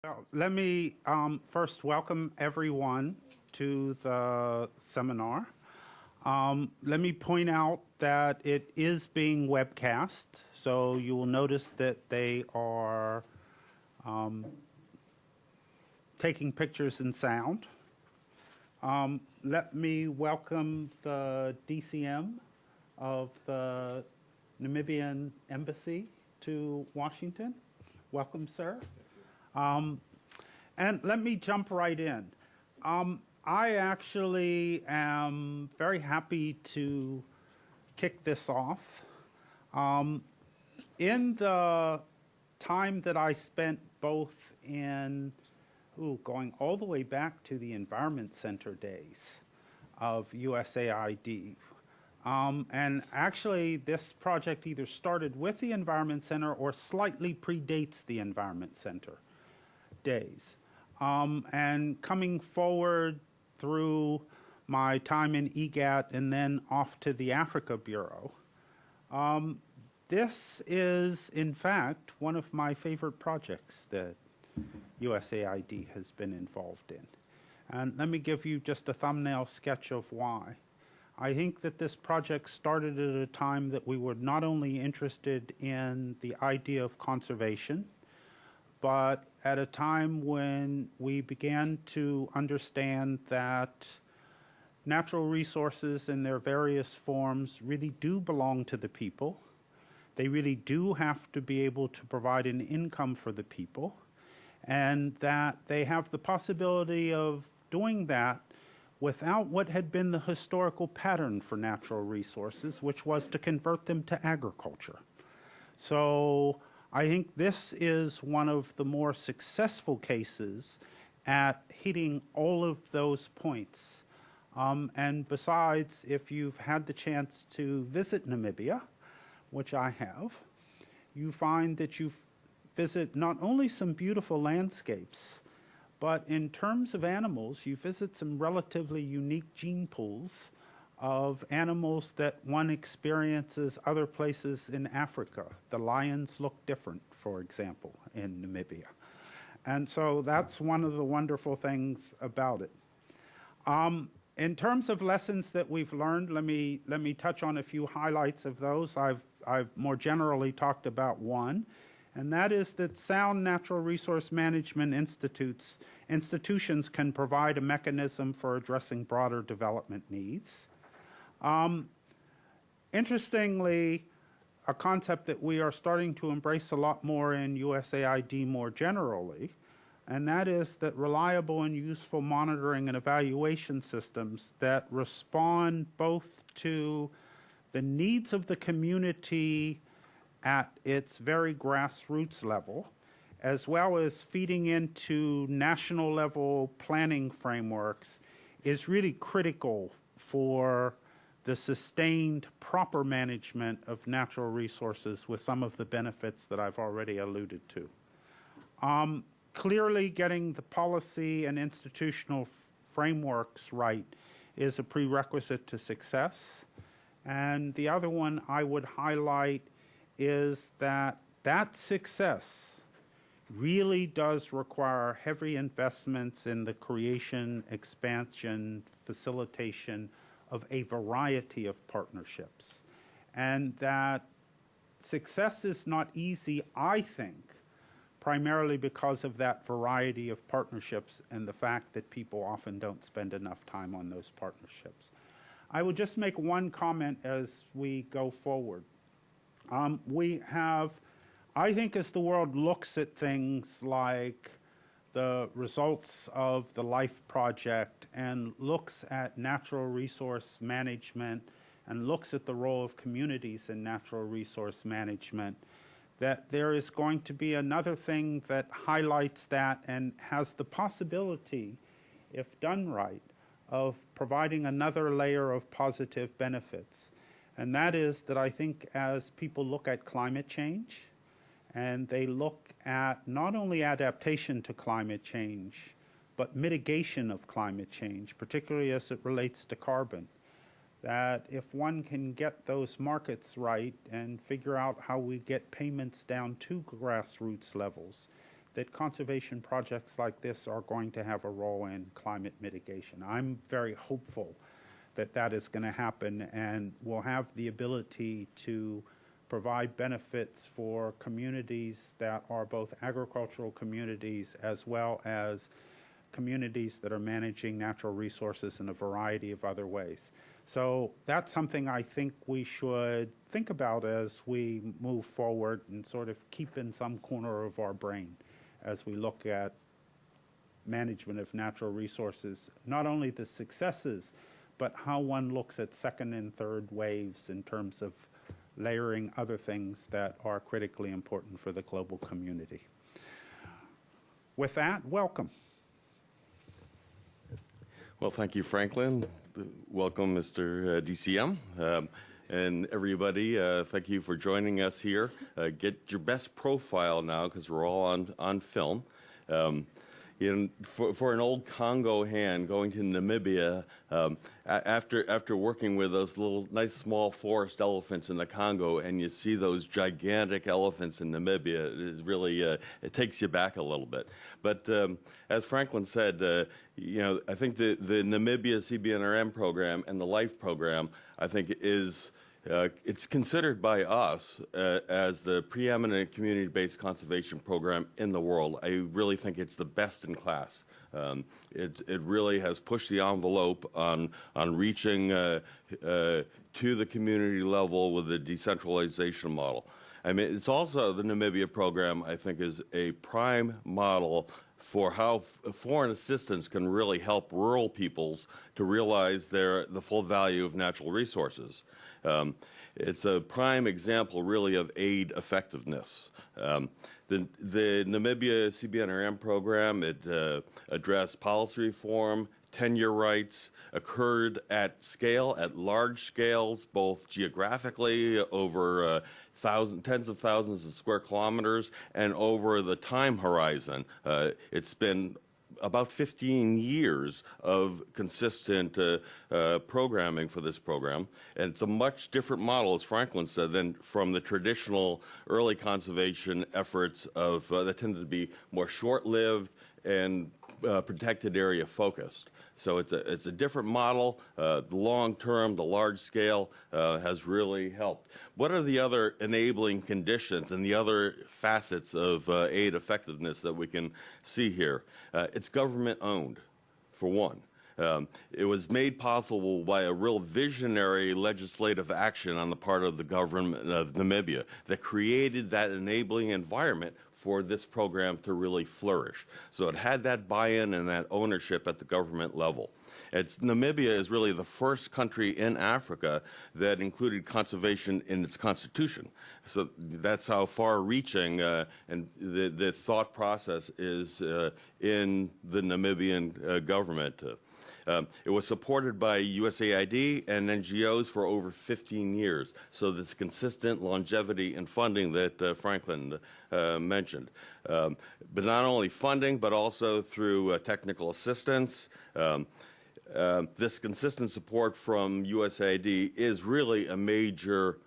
Well, let me first welcome everyone to the seminar. Let me point out that it is being webcast, so you will notice that they are taking pictures and sound. Let me welcome the DCM of the Namibian Embassy to Washington. Welcome, sir. And let me jump right in. I actually am very happy to kick this off. In the time that I spent both in, going all the way back to the Environment Center days of USAID, and actually this project either started with the Environment Center or slightly predates the Environment Center days. And coming forward through my time in EGAT and then off to the Africa Bureau, this is, in fact, one of my favorite projects that USAID has been involved in. And let me give you just a thumbnail sketch of why. I think that this project started at a time that we were not only interested in the idea of conservation, but at a time when we began to understand that natural resources in their various forms really do belong to the people. They really do have to be able to provide an income for the people, and that they have the possibility of doing that without what had been the historical pattern for natural resources, which was to convert them to agriculture. So I think this is one of the more successful cases at hitting all of those points. And besides, if you've had the chance to visit Namibia, which I have, you find that you visit not only some beautiful landscapes, but in terms of animals, you visit some relatively unique gene pools of animals that one experiences other places in Africa. The lions look different, for example, in Namibia. And so that's one of the wonderful things about it. In terms of lessons that we've learned, let me touch on a few highlights of those. I've more generally talked about one, and that is that sound natural resource management institutions can provide a mechanism for addressing broader development needs. Interestingly, a concept that we are starting to embrace a lot more in USAID more generally, and that is that reliable and useful monitoring and evaluation systems that respond both to the needs of the community at its very grassroots level, as well as feeding into national level planning frameworks, is really critical for the sustained proper management of natural resources with some of the benefits that I've already alluded to. Clearly, getting the policy and institutional frameworks right is a prerequisite to success. And the other one I would highlight is that that success really does require heavy investments in the creation, expansion, facilitation of a variety of partnerships. And that success is not easy, I think, primarily because of that variety of partnerships and the fact that people often don't spend enough time on those partnerships. I will just make one comment as we go forward. We have, I think, as the world looks at things like the results of the LIFE project and looks at natural resource management and looks at the role of communities in natural resource management, that there is going to be another thing that highlights that and has the possibility, if done right, of providing another layer of positive benefits. And that is that I think as people look at climate change, and they look at not only adaptation to climate change, but mitigation of climate change, particularly as it relates to carbon, that if one can get those markets right and figure out how we get payments down to grassroots levels, that conservation projects like this are going to have a role in climate mitigation. I'm very hopeful that that is going to happen and will have the ability to provide benefits for communities that are both agricultural communities as well as communities that are managing natural resources in a variety of other ways. So that's something I think we should think about as we move forward and sort of keep in some corner of our brain as we look at management of natural resources, not only the successes, but how one looks at second and third waves in terms of layering other things that are critically important for the global community. With that, welcome. Well, thank you, Franklin. Welcome, Mr. DCM. And everybody, thank you for joining us here. Get your best profile now, because we're all on film. For an old Congo hand going to Namibia, after working with those little nice small forest elephants in the Congo, and you see those gigantic elephants in Namibia, it really it takes you back a little bit. But as Franklin said, I think the Namibia Sybian RM program and the LIFE program, I think is it's considered by us as the preeminent community-based conservation program in the world. I really think it's the best in class. It really has pushed the envelope on reaching to the community level with the decentralization model. I mean, it's also, the Namibia program, I think, is a prime model for how foreign assistance can really help rural peoples to realize the full value of natural resources. It's a prime example, really, of aid effectiveness. The Namibia Sybian RM program, it addressed policy reform, tenure rights, occurred at scale, at large scales, both geographically over tens of thousands of square kilometers, and over the time horizon. It's been about 15 years of consistent programming for this program. And it's a much different model, as Franklin said, than from the traditional early conservation efforts of that tended to be more short-lived and protected area focused. So it's a different model. The long term, the large scale has really helped. What are the other enabling conditions and the other facets of aid effectiveness that we can see here? It's government owned, for one. It was made possible by a real visionary legislative action on the part of the government of Namibia that created that enabling environment for this program to really flourish. So it had that buy-in and that ownership at the government level. Namibia is really the first country in Africa that included conservation in its constitution. So that's how far-reaching and the thought process is in the Namibian government. It was supported by USAID and NGOs for over 15 years, so this consistent longevity in funding that Franklin mentioned. But not only funding, but also through technical assistance. This consistent support from USAID is really a major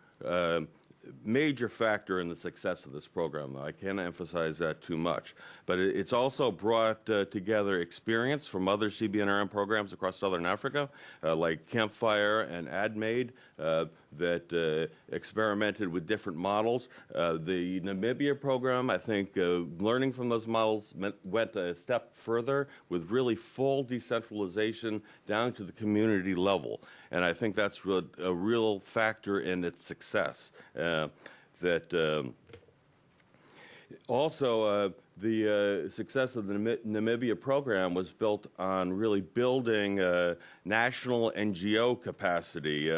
factor in the success of this program. I can't emphasize that too much. But it's also brought together experience from other CBNRM programs across Southern Africa, like Campfire and AdMade, that experimented with different models. The Namibia program, I think, learning from those models went a step further with really full decentralization down to the community level. And I think that's a real factor in its success. Also, the success of the Namibia program was built on really building national NGO capacity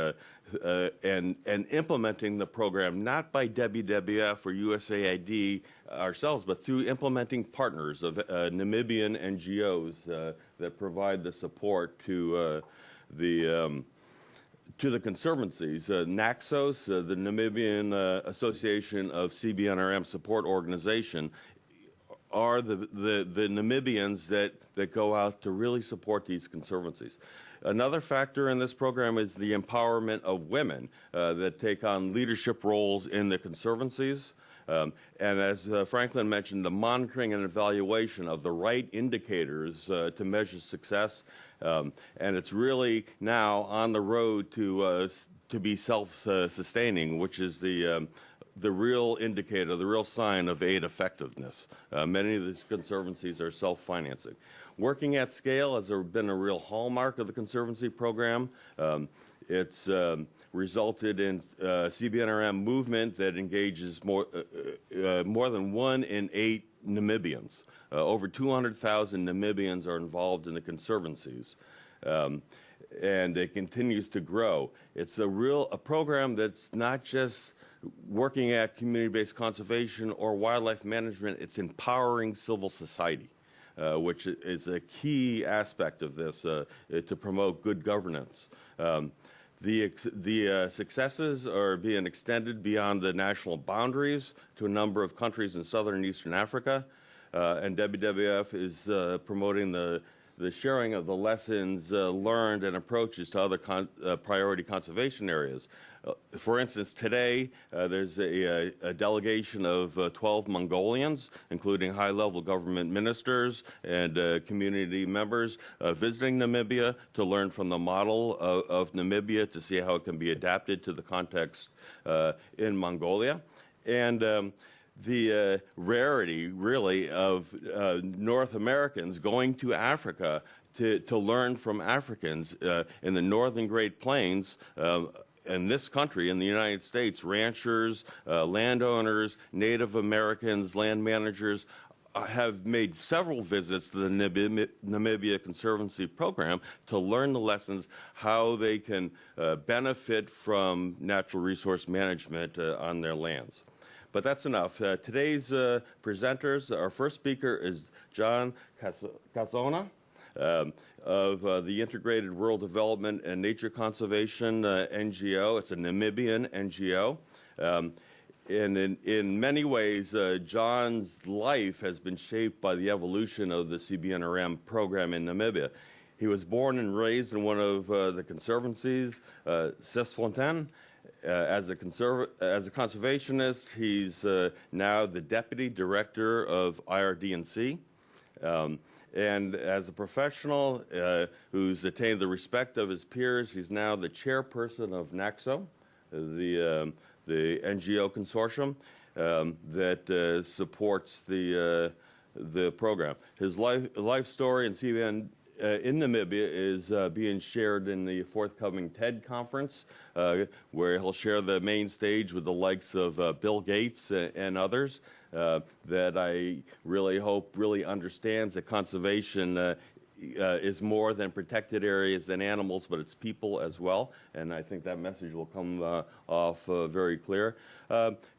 and implementing the program, not by WWF or USAID ourselves, but through implementing partners of Namibian NGOs that provide the support to the conservancies. NAXOS, the Namibian Association of CBNRM Support Organization, are the Namibians that go out to really support these conservancies. Another factor in this program is the empowerment of women that take on leadership roles in the conservancies. And as Franklin mentioned, the monitoring and evaluation of the right indicators to measure success. And it's really now on the road to be self-sustaining, which is the real indicator, the real sign of aid effectiveness. Many of these conservancies are self-financing. Working at scale has been a real hallmark of the Conservancy program. It's resulted in Sybian RM movement that engages more than 1 in 8 Namibians. Over 200,000 Namibians are involved in the conservancies. And it continues to grow. It's a program that's not just working at community-based conservation or wildlife management, it's empowering civil society, which is a key aspect of this to promote good governance. The successes are being extended beyond the national boundaries to a number of countries in southern and eastern Africa, and WWF is promoting the sharing of the lessons learned and approaches to other priority conservation areas. For instance, today there's a delegation of 12 Mongolians, including high-level government ministers and community members, visiting Namibia to learn from the model of Namibia to see how it can be adapted to the context in Mongolia. And the rarity, really, of North Americans going to Africa to learn from Africans in the northern Great Plains. In this country, in the United States, ranchers, landowners, Native Americans, land managers have made several visits to the Namibia Conservancy program to learn the lessons, how they can benefit from natural resource management on their lands. But that's enough. Today's presenters, our first speaker is John Kazona of the Integrated Rural Development and Nature Conservation NGO. It's a Namibian NGO. And in many ways, John's life has been shaped by the evolution of the Sybian RM program in Namibia. He was born and raised in one of the conservancies, Sesfontein. As a conservationist, he's now the deputy director of IRD&C. And as a professional who's attained the respect of his peers, he's now the chairperson of NACSO, the NGO consortium that supports the program. His life story in Sybian in Namibia is being shared in the forthcoming TED conference, where he'll share the main stage with the likes of Bill Gates and others that I really hope really understands that conservation is more than protected areas and animals, but it's people as well, and I think that message will come off very clear.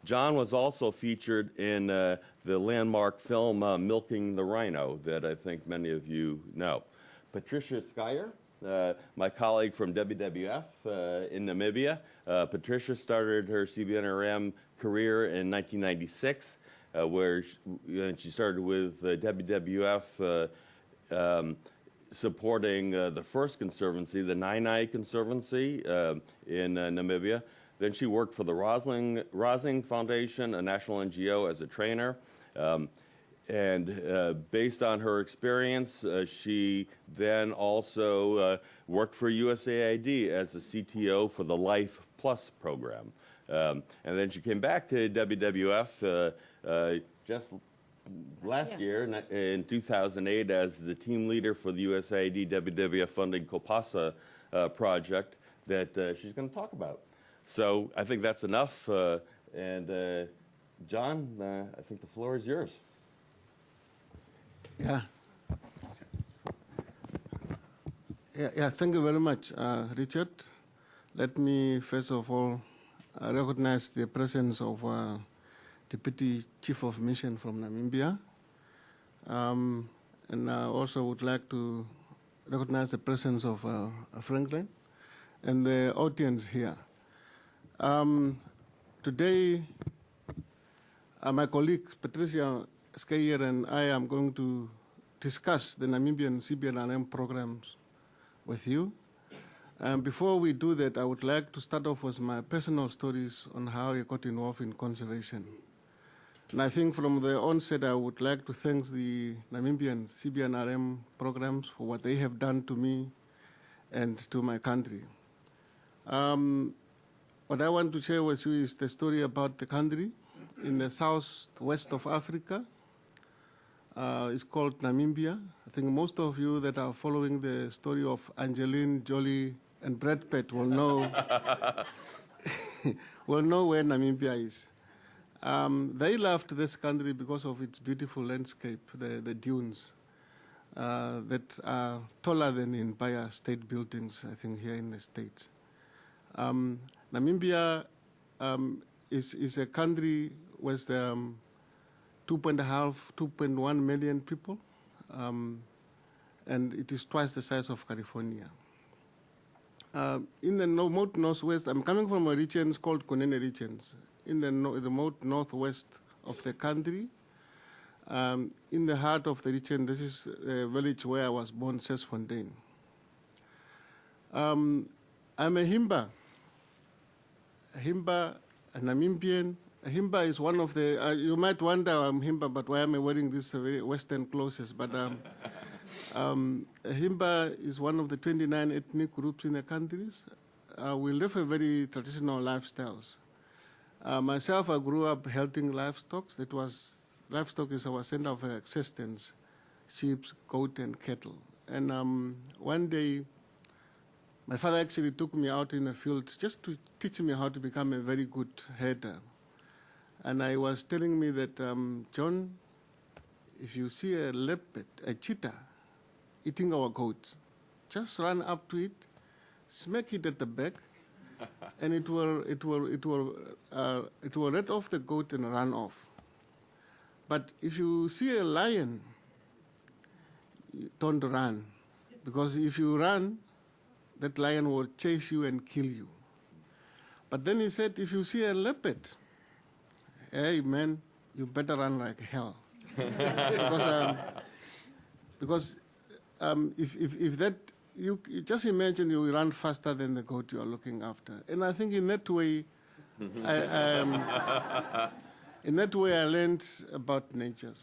John was also featured in the landmark film Milking the Rhino that I think many of you know. Patricia Schreier, my colleague from WWF in Namibia. Patricia started her Sybian RM career in 1996, where she started with WWF supporting the first conservancy, the Nainai Conservancy in Namibia. Then she worked for the Rosling Foundation, a national NGO, as a trainer. And based on her experience, she then also worked for USAID as a CTO for the Life Plus program. And then she came back to WWF just last year in 2008 as the team leader for the USAID WWF funding COPASA project that she's going to talk about. So I think that's enough. And John, I think the floor is yours. Yeah, thank you very much, Richard. Let me first of all recognize the presence of Deputy Chief of Mission from Namibia. And I also would like to recognize the presence of Franklin and the audience here. Today, my colleague Patricia Schreier and I am going to discuss the Namibian Sybian RM programs with you. And before we do that, I would like to start off with my personal stories on how I got involved in conservation. And I think from the onset, I would like to thank the Namibian Sybian RM programs for what they have done to me and to my country. What I want to share with you is the story about the country in the southwest of Africa. It's called Namibia. I think most of you that are following the story of Angelina Jolie and Brad Pitt will know, will know where Namibia is. They loved this country because of its beautiful landscape, the dunes that are taller than the Empire State Buildings, I think, here in the States. Namibia is a country with 2.1 million people, and it is twice the size of California. In the remote northwest, I'm coming from a region called Kunene regions. In the remote northwest of the country, in the heart of the region, this is a village where I was born, Sesfontein. I'm a Himba. A Himba, a Namibian. A Himba is one of the, you might wonder I'm Himba, but why am I wearing these Western clothes? But a Himba is one of the 29 ethnic groups in the countries. We live a very traditional lifestyles. Myself, I grew up helping livestock. Livestock is our center of existence, sheep, goat, and cattle. And one day, my father actually took me out in the field just to teach me how to become a very good herder. And I was telling me that, John, if you see a leopard, a cheetah, eating our goats, just run up to it, smack it at the back, and it will let off the goat and run off. But if you see a lion, don't run, because if you run, that lion will chase you and kill you. But then he said, if you see a leopard, hey man, you better run like hell, because if that. You just imagine you run faster than the goat you are looking after. And I think in that way, I learned about nature.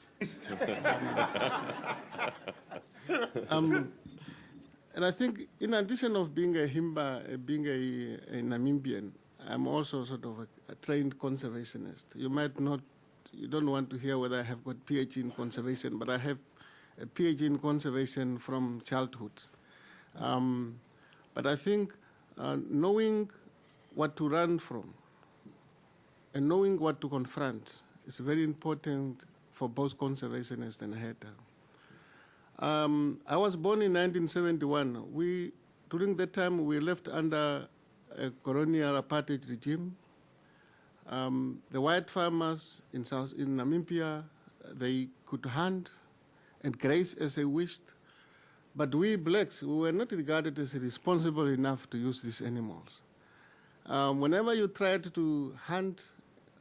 And I think in addition of being a Himba, being a Namibian, I'm also sort of a trained conservationist. You don't want to hear whether I have got PhD in conservation, but I have a PhD in conservation from childhood. But I think knowing what to run from and knowing what to confront is very important for both conservationists and herder. I was born in 1971. During that time, we lived under a colonial apartheid regime. The white farmers in Namibia, they could hunt and graze as they wished. But we blacks, we were not regarded as responsible enough to use these animals. Whenever you tried to hunt,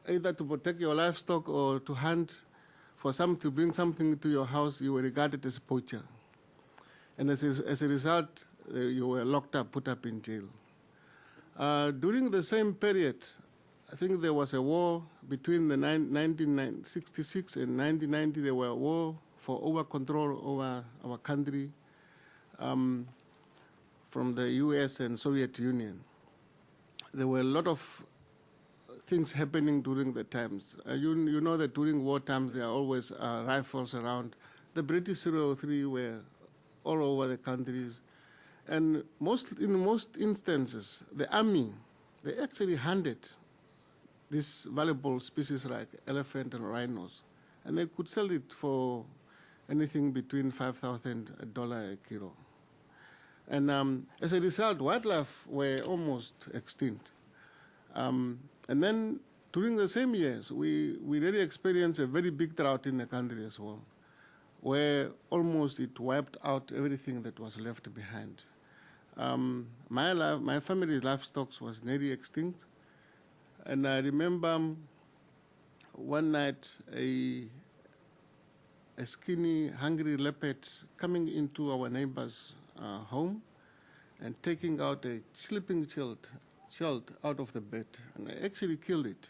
either to protect your livestock or to hunt to bring something to your house, you were regarded as a poacher. And as a result, you were locked up, put up in jail. During the same period, I think there was a war between the 1966 and 1990. There was a war for control over our country. From the US and Soviet Union. There were a lot of things happening during the times. You know that during war times there are always rifles around. The British 003 were all over the countries. And in most instances, the army, they actually hunted these valuable species like elephant and rhinos. And they could sell it for anything between $5,000 a kilo. And as a result, wildlife were almost extinct. And then during the same years, we really experienced a very big drought in the country as well, where almost it wiped out everything that was left behind. My family's livestock was nearly extinct. And I remember one night a skinny, hungry leopard coming into our neighbor's home and taking out a sleeping child out of the bed, and I actually killed it.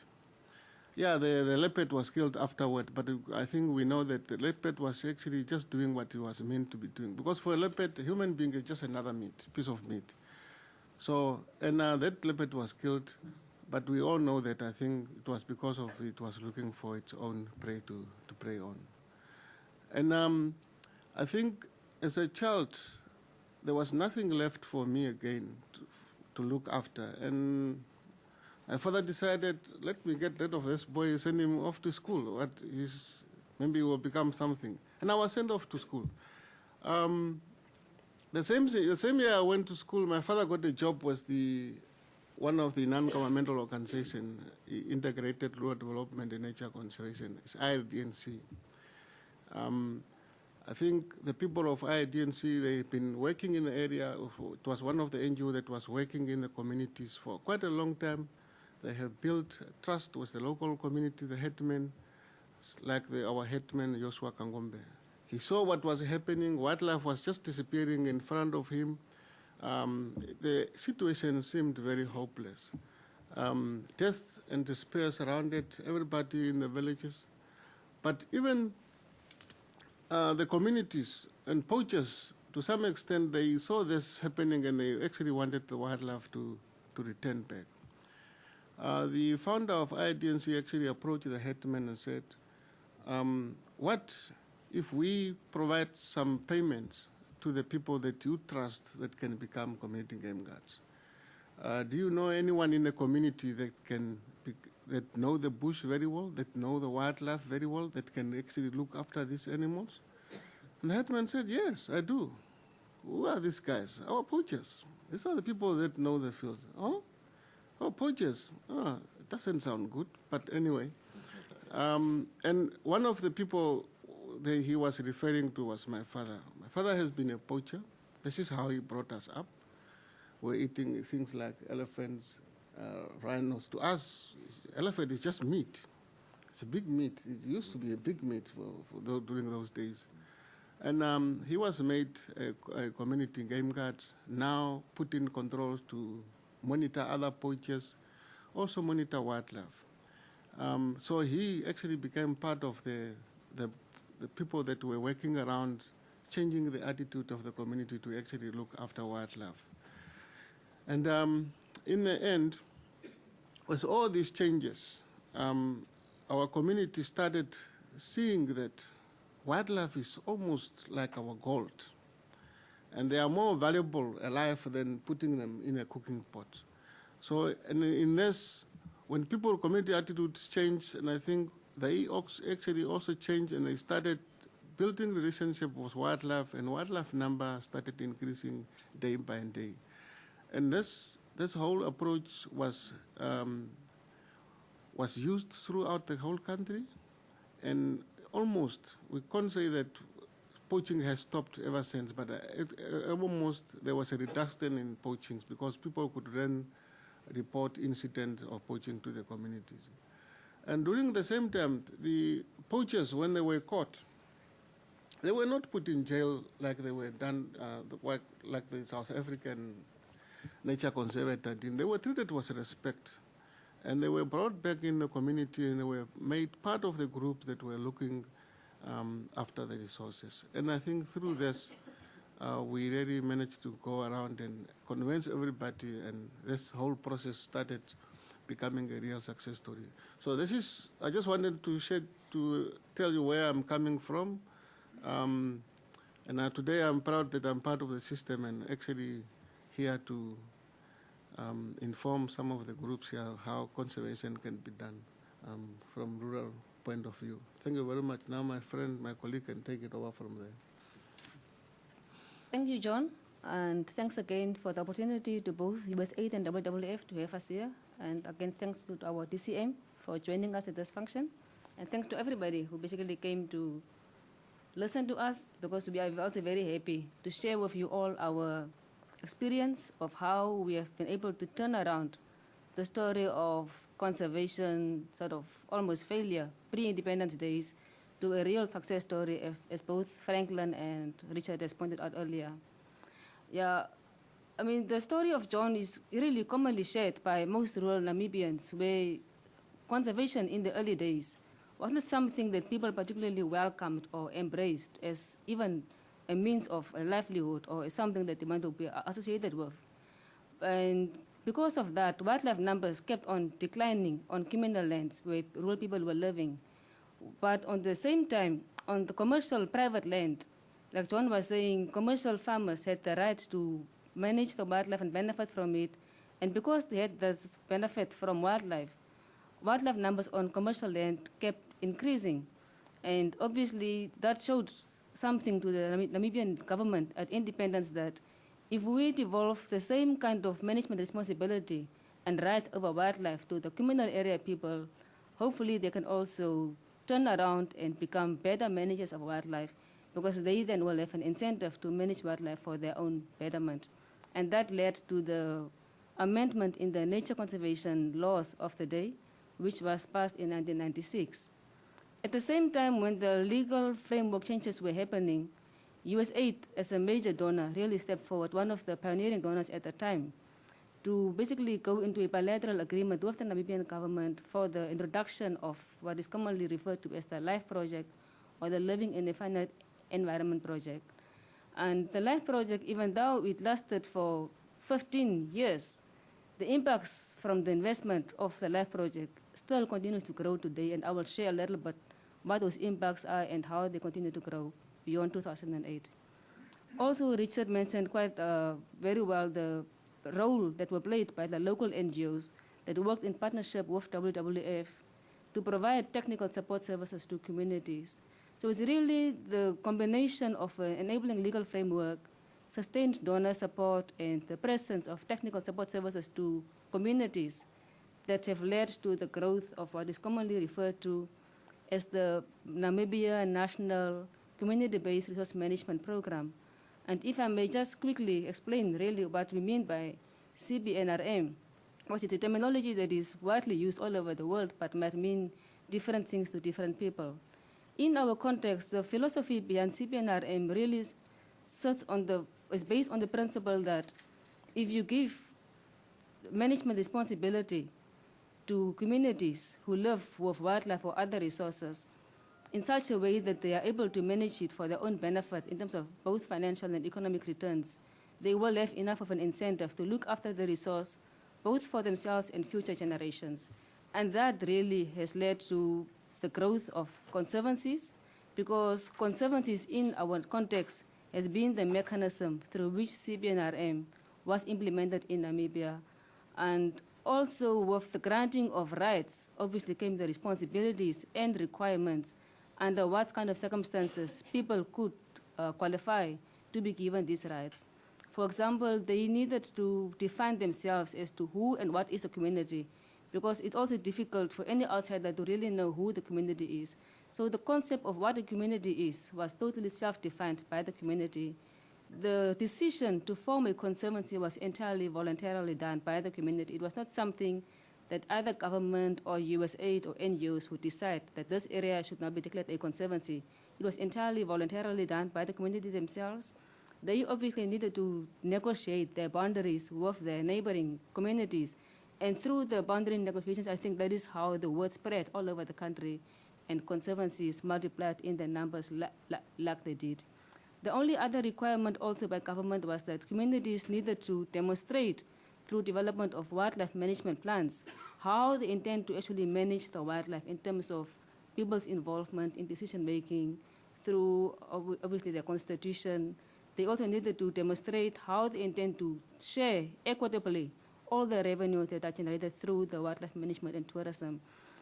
Yeah, the leopard was killed afterward, but I think we know that the leopard was actually just doing what he was meant to be doing. Because for a leopard, a human being is just another piece of meat. So, and that leopard was killed, but we all know that I think it was because of it was looking for its own prey to prey on. And I think as a child, there was nothing left for me again to look after. And my father decided, let me get rid of this boy, send him off to school. Maybe he will become something. And I was sent off to school. The same year I went to school, my father got a job with one of the non-governmental organizations, Integrated Rural Development and Nature Conservation. It's IRDNC. I think the people of IRDNC, they've been working in the area. It was one of the NGOs that was working in the communities for quite a long time. They have built trust with the local community, the headmen, like our headman, Joshua Kangombe. He saw what was happening. Wildlife was just disappearing in front of him. The situation seemed very hopeless. Death and despair surrounded everybody in the villages. But even the communities and poachers, to some extent, they saw this happening and they actually wanted the wildlife to return back. The founder of IDNC actually approached the headman and said, what if we provide some payments to the people that you trust that can become community game guards? Do you know anyone in the community that know the bush very well, that know the wildlife very well, that can actually look after these animals? And the headman said, yes, I do. Who are these guys? Our poachers. These are the people that know the field. Oh, poachers. Oh, it doesn't sound good, but anyway. And one of the people that he was referring to was my father. My father has been a poacher. This is how he brought us up. We're eating things like elephants, rhinos. To us, elephant is just meat. It's a big meat. It used to be a big meat during those days. And he was made a community game guard, now put in controls to monitor other poachers, also monitor wildlife. So he actually became part of the people that were working around changing the attitude of the community to actually look after wildlife. And in the end, with all these changes, our community started seeing that wildlife is almost like our gold. And they are more valuable alive than putting them in a cooking pot. So in this, when community attitudes change, and I think they actually also changed, and they started building relationship with wildlife, and wildlife number started increasing day by day. And this whole approach was used throughout the whole country, and almost, we can't say that poaching has stopped ever since, but almost there was a reduction in poachings because people could then report incidents of poaching to the communities. And during the same time, the poachers, when they were caught, they were not put in jail like they were done, like the South African Nature Conservancy did. They were treated with respect. And they were brought back in the community, and they were made part of the group that were looking after the resources. And I think through this, we really managed to go around and convince everybody, and this whole process started becoming a real success story. So this is, I just wanted to tell you where I'm coming from. And today I'm proud that I'm part of the system and actually here to inform some of the groups here how conservation can be done from rural point of view. Thank you very much. Now my friend, my colleague can take it over from there. Thank you, John. And thanks again for the opportunity to both USAID and WWF to have us here. And again, thanks to our DCM for joining us at this function. And thanks to everybody who basically came to listen to us, because we are also very happy to share with you all our experience of how we have been able to turn around the story of conservation, sort of almost failure, pre-independence days, to a real success story, as both Franklin and Richard has pointed out earlier. Yeah, I mean, the story of John is really commonly shared by most rural Namibians, where conservation in the early days was not something that people particularly welcomed or embraced as even a means of a livelihood or something that they want to be associated with. And because of that, wildlife numbers kept on declining on communal lands where rural people were living. But on the same time, on the commercial private land, like John was saying, commercial farmers had the right to manage the wildlife and benefit from it. And because they had this benefit from wildlife numbers on commercial land kept increasing. And obviously, that showed something to the Namibian government at independence that if we devolve the same kind of management responsibility and rights over wildlife to the communal area people, hopefully they can also turn around and become better managers of wildlife, because they then will have an incentive to manage wildlife for their own betterment. And that led to the amendment in the nature conservation laws of the day, which was passed in 1996. At the same time, when the legal framework changes were happening, USAID, as a major donor, really stepped forward, one of the pioneering donors at the time, to basically go into a bilateral agreement with the Namibian government for the introduction of what is commonly referred to as the LIFE project, or the Living in a Finite Environment project. And the LIFE project, even though it lasted for 15 years, the impacts from the investment of the LIFE project still continues to grow today, and I will share a little bit what those impacts are and how they continue to grow beyond 2008. Also, Richard mentioned quite very well the role that were played by the local NGOs that worked in partnership with WWF to provide technical support services to communities. So it's really the combination of an enabling legal framework, sustained donor support, and the presence of technical support services to communities that have led to the growth of what is commonly referred to as the Namibia National Community-Based Resource Management Program. And if I may just quickly explain really what we mean by Sybian RM, which is a terminology that is widely used all over the world but might mean different things to different people. In our context, the philosophy behind Sybian RM really is based on the principle that if you give management responsibility to communities who live with wildlife or other resources in such a way that they are able to manage it for their own benefit in terms of both financial and economic returns, they will have enough of an incentive to look after the resource both for themselves and future generations. And that really has led to the growth of conservancies, because conservancies in our context has been the mechanism through which Sybian RM was implemented in Namibia. And also with the granting of rights, obviously came the responsibilities and requirements under what kind of circumstances people could qualify to be given these rights. For example, they needed to define themselves as to who and what is a community, because it's also difficult for any outsider to really know who the community is. So the concept of what a community is was totally self-defined by the community. The decision to form a conservancy was entirely voluntarily done by the community. It was not something that either government or USAID or NGOs would decide that this area should not be declared a conservancy. It was entirely voluntarily done by the community themselves. They obviously needed to negotiate their boundaries with their neighboring communities. And through the boundary negotiations, I think that is how the word spread all over the country, and conservancies multiplied in their numbers like they did. The only other requirement also by government was that communities needed to demonstrate through development of wildlife management plans how they intend to actually manage the wildlife in terms of people's involvement in decision-making through, obviously, their constitution. They also needed to demonstrate how they intend to share equitably all the revenue that are generated through the wildlife management and tourism.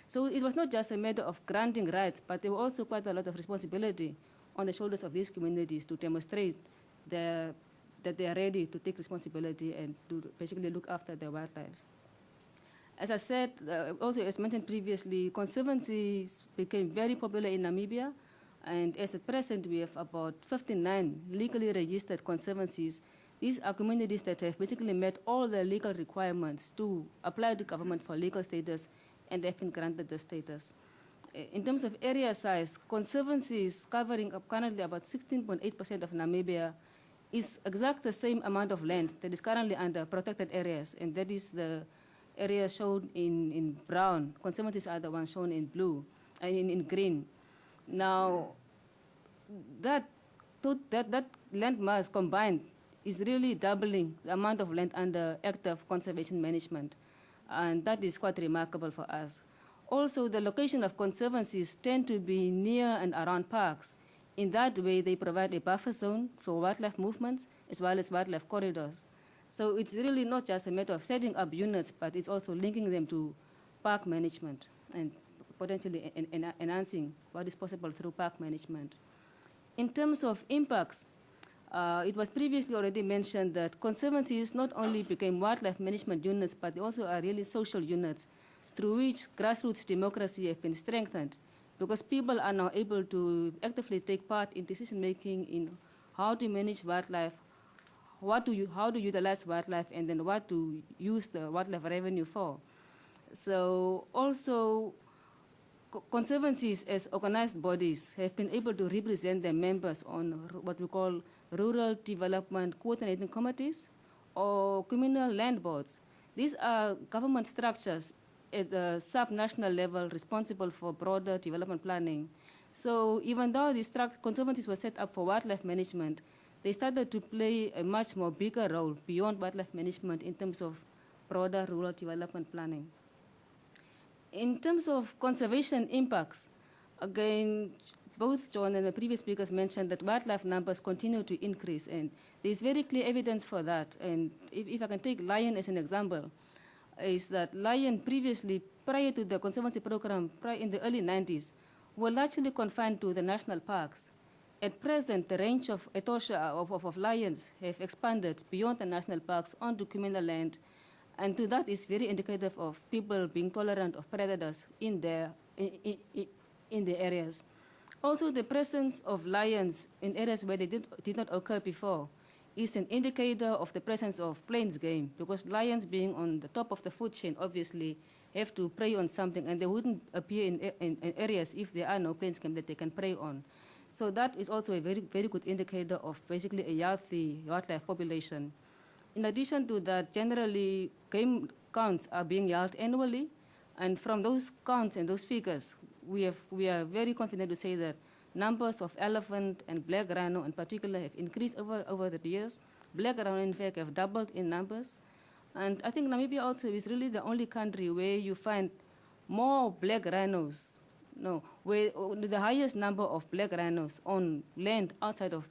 So it was not just a matter of granting rights, but there were also quite a lot of responsibility on the shoulders of these communities to demonstrate that they are ready to take responsibility and to basically look after their wildlife. As I said, also as mentioned previously, conservancies became very popular in Namibia, and as at present we have about 59 legally registered conservancies. These are communities that have basically met all the legal requirements to apply to government for legal status, and they've been granted the status. In terms of area size, conservancies covering up currently about 16.8% of Namibia is exactly the same amount of land that is currently under protected areas, and that is the areas shown in brown. Conservancies are the ones shown in blue, and in green. Now, that land mass combined is really doubling the amount of land under active conservation management. And that is quite remarkable for us. Also, the location of conservancies tend to be near and around parks. In that way, they provide a buffer zone for wildlife movements as well as wildlife corridors. So it's really not just a matter of setting up units, but it's also linking them to park management and potentially enhancing what is possible through park management. In terms of impacts, it was previously already mentioned that conservancies not only became wildlife management units, but they also are really social units through which grassroots democracy have been strengthened, because people are now able to actively take part in decision-making in how to manage wildlife, how to utilize wildlife, and then what to use the wildlife revenue for. So also, conservancies as organized bodies have been able to represent their members on what we call rural development coordinating committees or communal land boards. These are government structures at the sub-national level responsible for broader development planning. So even though these conservancies were set up for wildlife management, they started to play a much more bigger role beyond wildlife management in terms of broader rural development planning. In terms of conservation impacts, again, both John and the previous speakers mentioned that wildlife numbers continue to increase, and there's very clear evidence for that. And if I can take lion as an example, is that lion previously, prior to the Conservancy program, in the early 90s, were largely confined to the national parks. At present, the range of etosha of lions have expanded beyond the national parks onto communal land, and to that is very indicative of people being tolerant of predators in their areas. Also, the presence of lions in areas where they did not occur before is an indicator of the presence of plains game, because lions being on the top of the food chain obviously have to prey on something, and they wouldn't appear in areas if there are no plains game that they can prey on. So that is also a very, very good indicator of basically a healthy wildlife population. In addition to that, generally game counts are being held annually, and from those counts and those figures, we are very confident to say that numbers of elephant and black rhino in particular have increased over the years. Black rhino, in fact, have doubled in numbers. And I think Namibia also is really the only country where you find more black rhinos, where the highest number of black rhinos on land outside of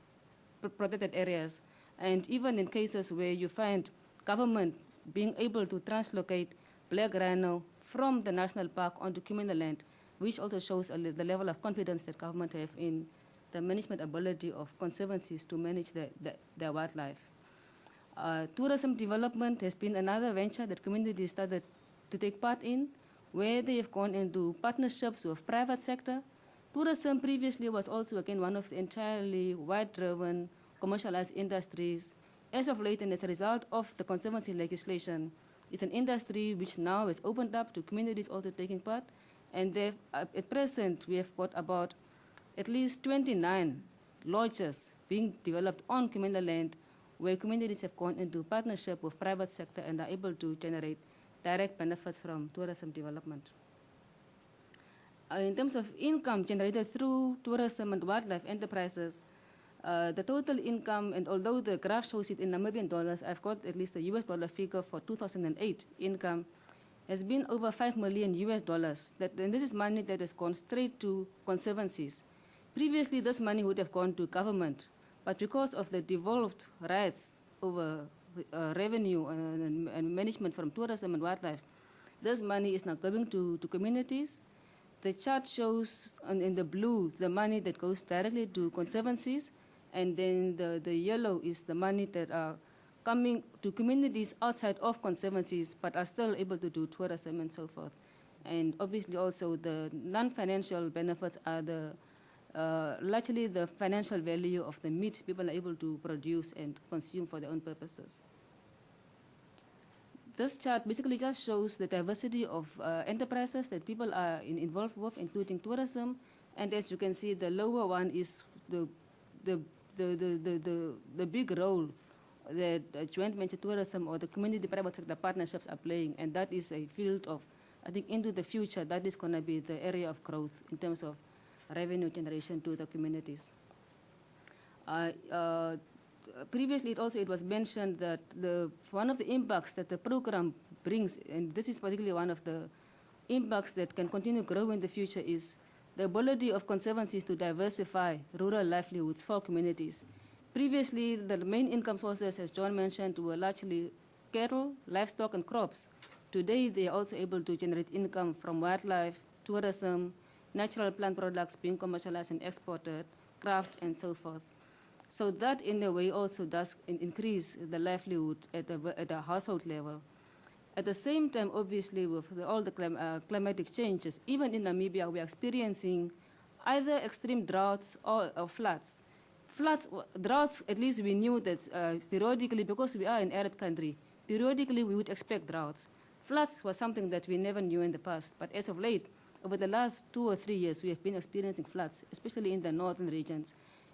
protected areas. And even in cases where you find government being able to translocate black rhino from the national park onto communal land, which also shows the level of confidence that government have in the management ability of conservancies to manage their wildlife. Tourism development has been another venture that communities started to take part in, where they have gone into partnerships with private sector. Tourism previously was also, again, one of the entirely white-driven commercialized industries. As of late, and as a result of the conservancy legislation, it's an industry which now is opened up to communities also taking part. And at present, we have got about at least 29 lodges being developed on communal land, where communities have gone into partnership with private sector and are able to generate direct benefits from tourism development. In terms of income generated through tourism and wildlife enterprises, the total income, and although the graph shows it in Namibian dollars, I've got at least a US dollar figure for 2008 income, has been over $5 million US. And this is money that has gone straight to conservancies. Previously, this money would have gone to government, but because of the devolved rights over revenue and management from tourism and wildlife, this money is now going to communities. The chart shows in the blue the money that goes directly to conservancies, and then the yellow is the money that are coming to communities outside of conservancies but are still able to do tourism and so forth. And obviously also the non-financial benefits are largely the financial value of the meat people are able to produce and consume for their own purposes. This chart basically just shows the diversity of enterprises that people are involved with, including tourism. And as you can see, the lower one is the big role that joint venture tourism or the community private sector partnerships are playing, and that is a field of, I think, into the future, that is going to be the area of growth in terms of revenue generation to the communities. Previously, it was mentioned that one of the impacts that the program brings, and this is particularly one of the impacts that can continue to grow in the future, is the ability of conservancies to diversify rural livelihoods for communities. Previously, the main income sources, as John mentioned, were largely cattle, livestock, and crops. Today, they are also able to generate income from wildlife, tourism, natural plant products being commercialized and exported, craft, and so forth. So that, in a way, also does increase the livelihood at a household level. At the same time, obviously, with all the climatic changes, even in Namibia, we are experiencing either extreme droughts or floods. Droughts, at least we knew that periodically, because we are an arid country, periodically we would expect droughts. Floods was something that we never knew in the past, but as of late, over the last 2 or 3 years, we have been experiencing floods, especially in the northern regions.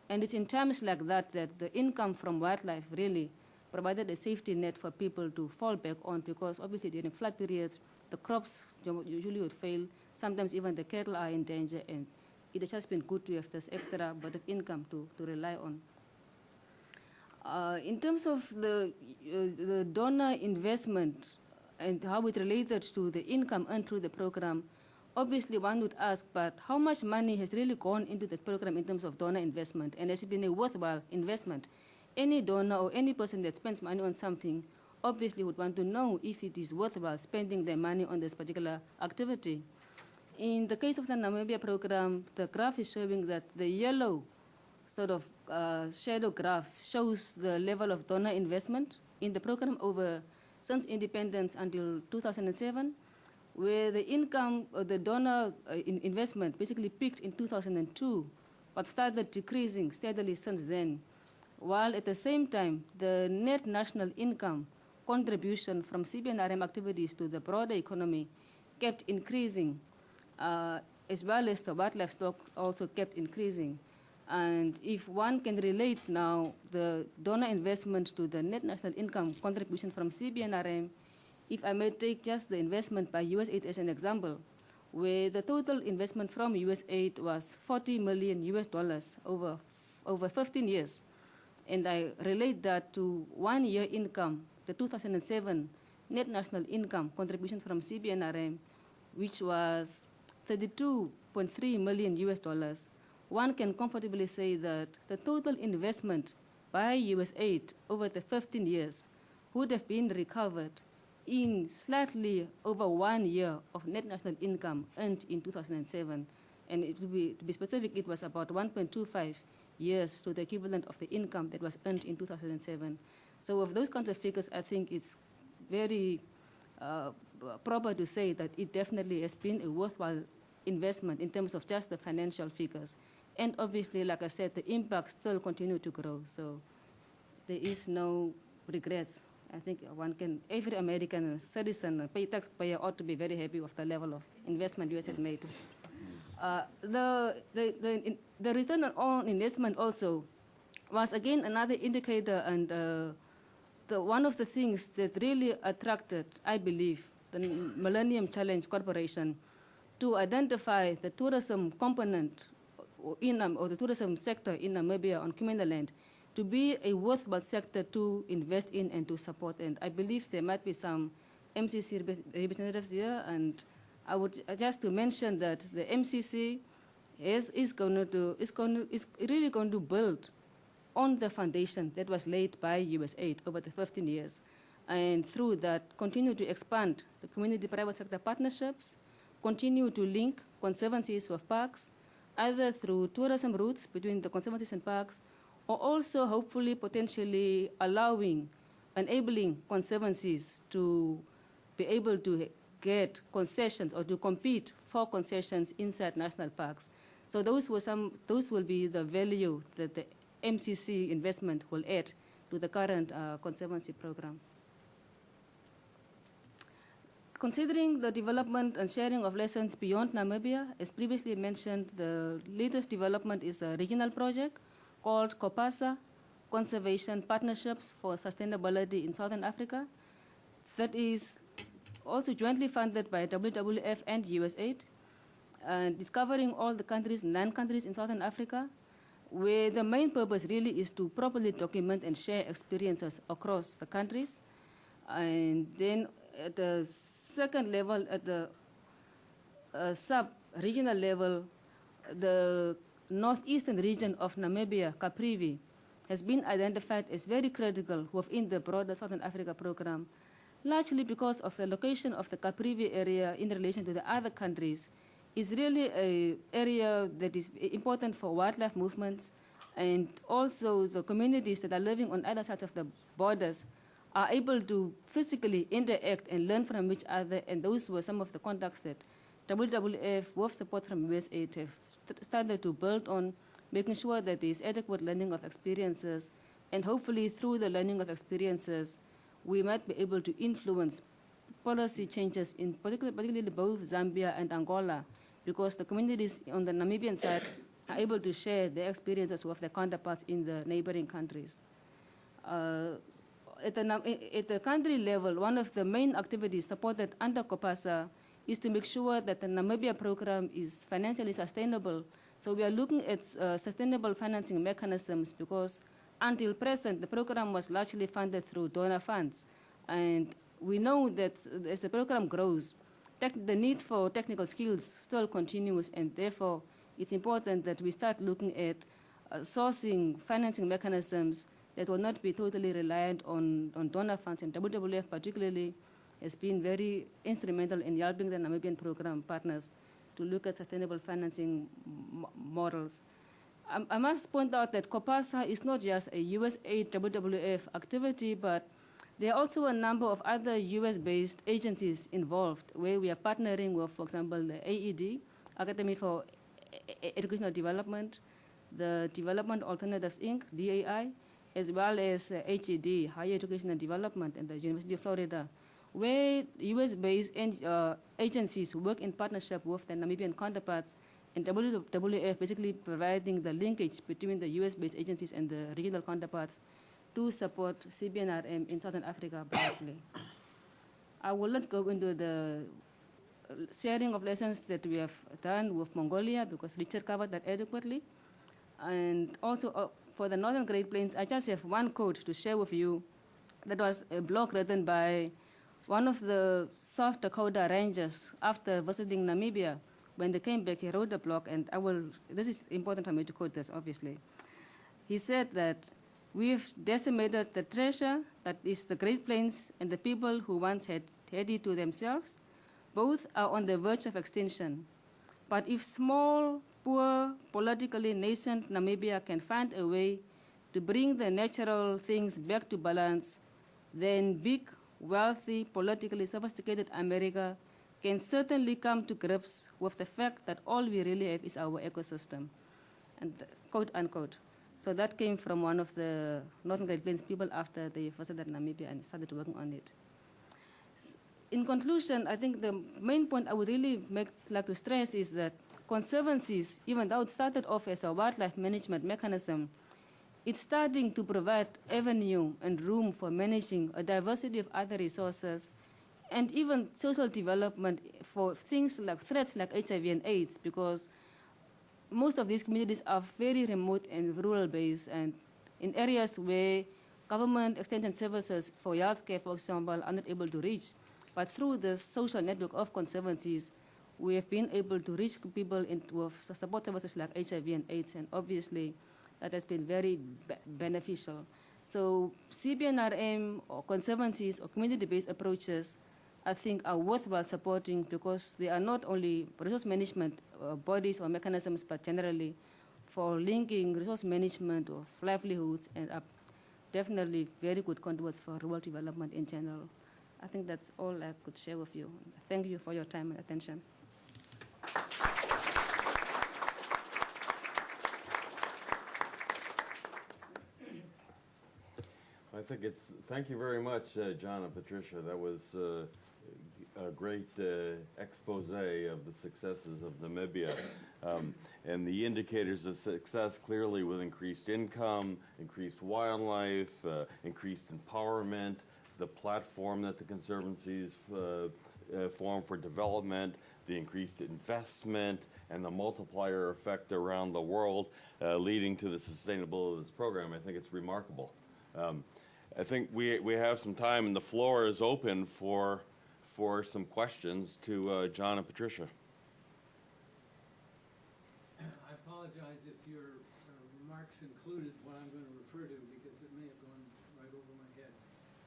And it's in times like that that the income from wildlife really provided a safety net for people to fall back on, because obviously during flood periods, the crops usually would fail. Sometimes even the cattle are in danger, and it has just been good to have this extra bit of income to rely on. In terms of the donor investment and how it related to the income earned through the program, obviously one would ask, but how much money has really gone into this program in terms of donor investment, and has it been a worthwhile investment? Any donor or any person that spends money on something obviously would want to know if it is worthwhile spending their money on this particular activity. In the case of the Namibia program, the graph is showing that the yellow sort of shadow graph shows the level of donor investment in the program since independence until 2007, where the income of the donor investment basically peaked in 2002, but started decreasing steadily since then, while at the same time, the net national income contribution from Sybian RM activities to the broader economy kept increasing, as well as the wildlife stock also kept increasing. And if one can relate now the donor investment to the net national income contribution from Sybian RM, if I may take just the investment by USAID as an example, where the total investment from USAID was $40 million over 15 years. And I relate that to 1 year income, the 2007 net national income contribution from Sybian RM, which was $32.3 million. One can comfortably say that the total investment by USAID over the 15 years would have been recovered in slightly over 1 year of net national income earned in 2007. And to be specific, it was about 1.25 years to the equivalent of the income that was earned in 2007. So with those kinds of figures, I think it's very proper to say that it definitely has been a worthwhile investment in terms of just the financial figures. And obviously, like I said, the impacts still continue to grow. So there is no regrets. I think every American citizen, taxpayer ought to be very happy with the level of investment US has made. The return on investment also was again another indicator, and one of the things that really attracted, I believe, the Millennium Challenge Corporation to identify the tourism component or the tourism sector in Namibia on Kumina land to be a worthwhile sector to invest in and to support. And I believe there might be some MCC representatives here, and I would just to mention that the MCC is really going to build on the foundation that was laid by USAID over the 15 years, and through that continue to expand the community private sector partnerships, continue to link conservancies with parks, either through tourism routes between the conservancies and parks, or also hopefully potentially enabling conservancies to be able to get concessions or to compete for concessions inside national parks. So those will be the value that the MCC investment will add to the current conservancy program. Considering the development and sharing of lessons beyond Namibia, as previously mentioned, the latest development is a regional project called COPASA, conservation partnerships for sustainability in Southern Africa. That is also jointly funded by WWF and USAID. And it's covering all the countries, 9 countries in Southern Africa, where the main purpose really is to properly document and share experiences across the countries. And then at the second level, at the sub-regional level, the northeastern region of Namibia, Caprivi, has been identified as very critical within the broader Southern Africa program, largely because of the location of the Caprivi area in relation to the other countries. Is really an area that is important for wildlife movements, and also the communities that are living on either sides of the borders are able to physically interact and learn from each other, and those were some of the contacts that WWF, with support from USAID, have started to build on, making sure that there is adequate learning of experiences, and hopefully through the learning of experiences, we might be able to influence policy changes in particularly both Zambia and Angola, because the communities on the Namibian side are able to share their experiences with their counterparts in the neighboring countries. At the country level, one of the main activities supported under COPASA is to make sure that the Namibia program is financially sustainable. So we are looking at sustainable financing mechanisms, because until present, the program was largely funded through donor funds. And we know that as the program grows, the need for technical skills still continues, and therefore it's important that we start looking at sourcing financing mechanisms that will not be totally reliant on donor funds. And WWF particularly has been very instrumental in helping the Namibian program partners to look at sustainable financing models. I must point out that COPASA is not just a USAID WWF activity, but there are also a number of other US-based agencies involved where we are partnering with, for example, the AED, Academy for Educational Development, the Development Alternatives, Inc., DAI, as well as HED, Higher Education and Development, and the University of Florida, where US-based agencies work in partnership with the Namibian counterparts, and WWF basically providing the linkage between the US-based agencies and the regional counterparts to support Sybian RM in Southern Africa broadly. I will not go into the sharing of lessons that we have done with Mongolia, because Richard covered that adequately. And also for the Northern Great Plains, I just have one quote to share with you. That was a blog written by one of the South Dakota Rangers after visiting Namibia. When they came back, he wrote a blog, and this is important for me to quote this, obviously. He said that we've decimated the treasure that is the Great Plains, and the people who once had it to themselves. Both are on the verge of extinction. But if small, poor, politically nascent Namibia can find a way to bring the natural things back to balance, then big, wealthy, politically sophisticated America can certainly come to grips with the fact that all we really have is our ecosystem, and quote unquote. So that came from one of the Northern Great Plains people after they visited Namibia and started working on it. In conclusion, I think the main point I would really like to stress is that conservancies, even though it started off as a wildlife management mechanism, it's starting to provide avenue and room for managing a diversity of other resources, and even social development for things like threats like HIV and AIDS, because most of these communities are very remote and rural-based, and in areas where government extension services for healthcare, for example, are not able to reach. But through the social network of conservancies, we have been able to reach people with support services like HIV and AIDS, and obviously that has been very beneficial. So Sybian RM or conservancies or community-based approaches, I think, are worthwhile supporting, because they are not only resource management bodies or mechanisms, but generally for linking resource management of livelihoods, and are definitely very good conduits for rural development in general. I think that's all I could share with you. Thank you for your time and attention. I think thank you very much, John and Patricia. That was a great expose of the successes of Namibia. And the indicators of success clearly with increased income, increased wildlife, increased empowerment, the platform that the conservancies form for development, the increased investment, and the multiplier effect around the world leading to the sustainability of this program. I think it's remarkable. I think we have some time, and the floor is open for some questions to John and Patricia. I apologize if your remarks included what I'm going to refer to because it may have gone right over my head.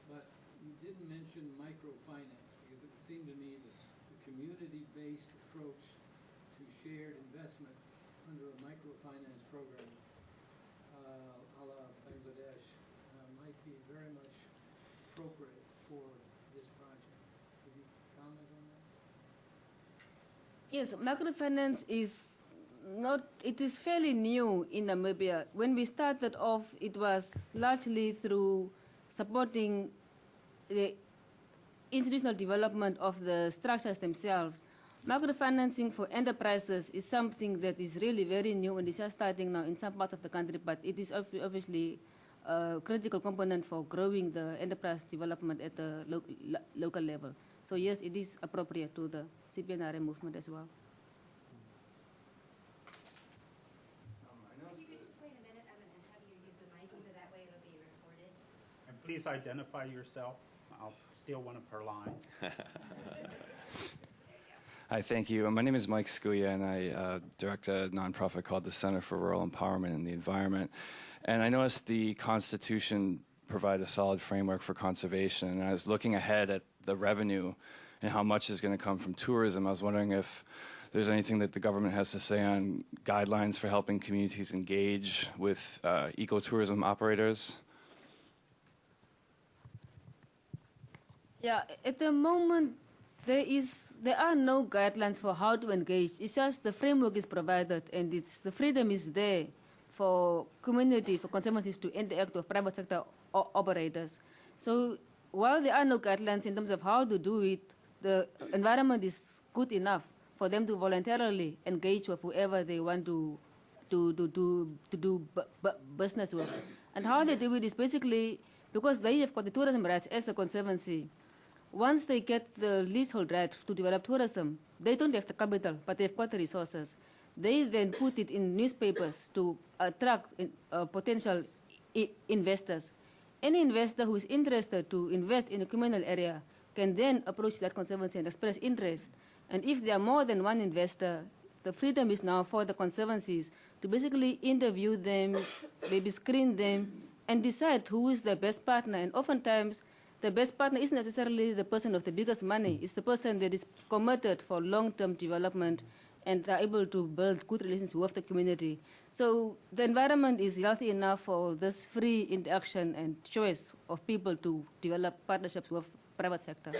But you didn't mention microfinance because it seemed to me that the community-based approach to shared investment under a microfinance program a la Bangladesh might be very much appropriate for this project. Could you comment on that? Yes, microfinance is not, it is fairly new in Namibia. When we started off, it was largely through supporting the institutional development of the structures themselves. Microfinancing for enterprises is something that is really very new and it's just starting now in some parts of the country, but it is obviously a critical component for growing the enterprise development at the local level. So yes, it is appropriate to the Sybian RM movement as well. And please identify yourself. I'll steal one of her lines. Hi, thank you. My name is Mike Scuia, and I direct a nonprofit called the Center for Rural Empowerment and the Environment. And I noticed the Constitution provided a solid framework for conservation. And I was looking ahead at the revenue and how much is going to come from tourism. I was wondering if there's anything that the government has to say on guidelines for helping communities engage with ecotourism operators. Yeah, at the moment, there are no guidelines for how to engage. It's just the framework is provided and the freedom is there for communities or conservancies to interact with private sector operators. So while there are no guidelines in terms of how to do it, the environment is good enough for them to voluntarily engage with whoever they want to do business with. And how they do it is basically because they have got the tourism rights as a conservancy. Once they get the leasehold right to develop tourism, they don't have the capital, but they've got the resources. They then put it in newspapers to attract potential investors. Any investor who is interested to invest in a communal area can then approach that conservancy and express interest. And if there are more than one investor, the freedom is now for the conservancies to basically interview them, maybe screen them, and decide who is the best partner. And oftentimes, the best partner isn't necessarily the person of the biggest money. It's the person that is committed for long-term development and are able to build good relations with the community. So the environment is healthy enough for this free interaction and choice of people to develop partnerships with private sector.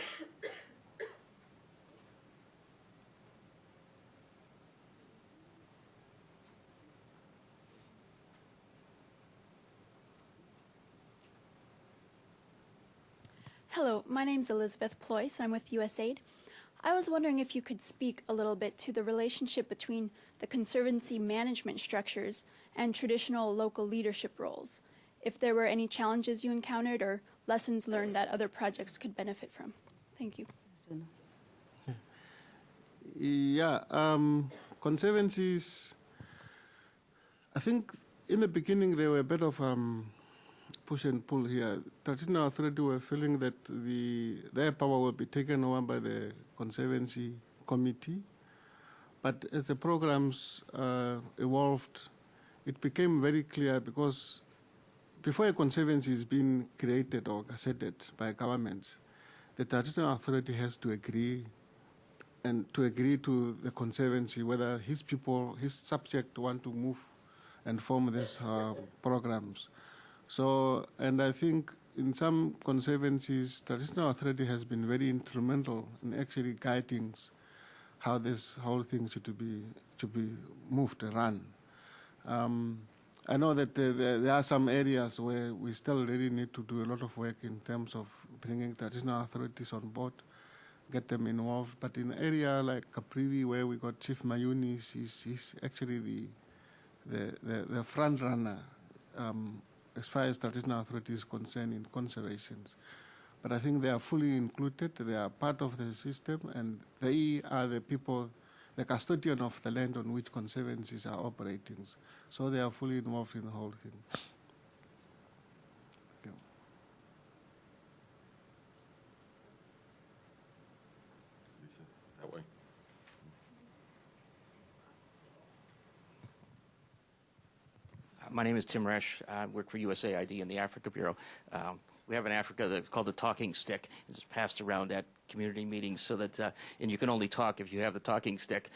Hello, my name's Elizabeth Ployce. I'm with USAID. I was wondering if you could speak a little bit to the relationship between the Conservancy management structures and traditional local leadership roles, if there were any challenges you encountered or lessons learned that other projects could benefit from. Thank you. Yeah, conservancies, I think in the beginning there were a bit of push and pull here. Traditional authority were feeling that their power will be taken over by the Conservancy Committee. But as the programs evolved, it became very clear because before a conservancy is being created or gazetted by government, the traditional authority has to agree to the conservancy whether his people, his subject want to move and form these programs. So, and I think in some conservancies, traditional authority has been very instrumental in actually guiding how this whole thing should be moved and run. I know that there are some areas where we still really need to do a lot of work in terms of bringing traditional authorities on board. get them involved. But in an area like Caprivi, where we got Chief Mayuni, he's actually the front runner as far as traditional authority is concerned in conservations. But I think they are fully included, they are part of the system, and they are the people, the custodian of the land on which conservancies are operating. So they are fully involved in the whole thing. Thank you. That way. My name is Tim Resch. I work for USAID in the Africa Bureau. We have in Africa that's called the talking stick. It's passed around at community meetings so that, and you can only talk if you have the talking stick.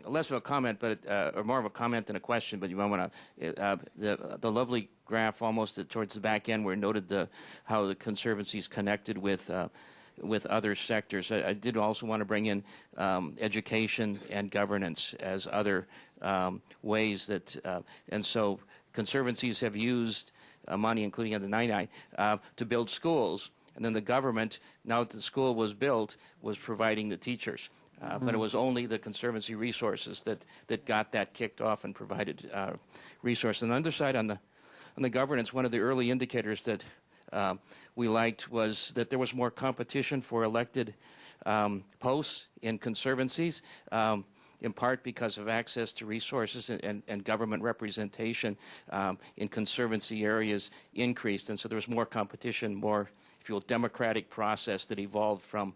Less of a comment, but or more of a comment than a question. But you might want to the lovely graph almost towards the back end where it noted how the Conservancy is connected with other sectors. I did also want to bring in education and governance as other ways that, and so conservancies have used money, including at the Nainai, to build schools. And then the government, now that the school was built, was providing the teachers. But it was only the Conservancy resources that got that kicked off and provided resources. On the other side, on the governance, one of the early indicators that we liked was that there was more competition for elected posts in conservancies, in part because of access to resources and government representation in conservancy areas increased. And so there was more competition, more, if you will, democratic process that evolved from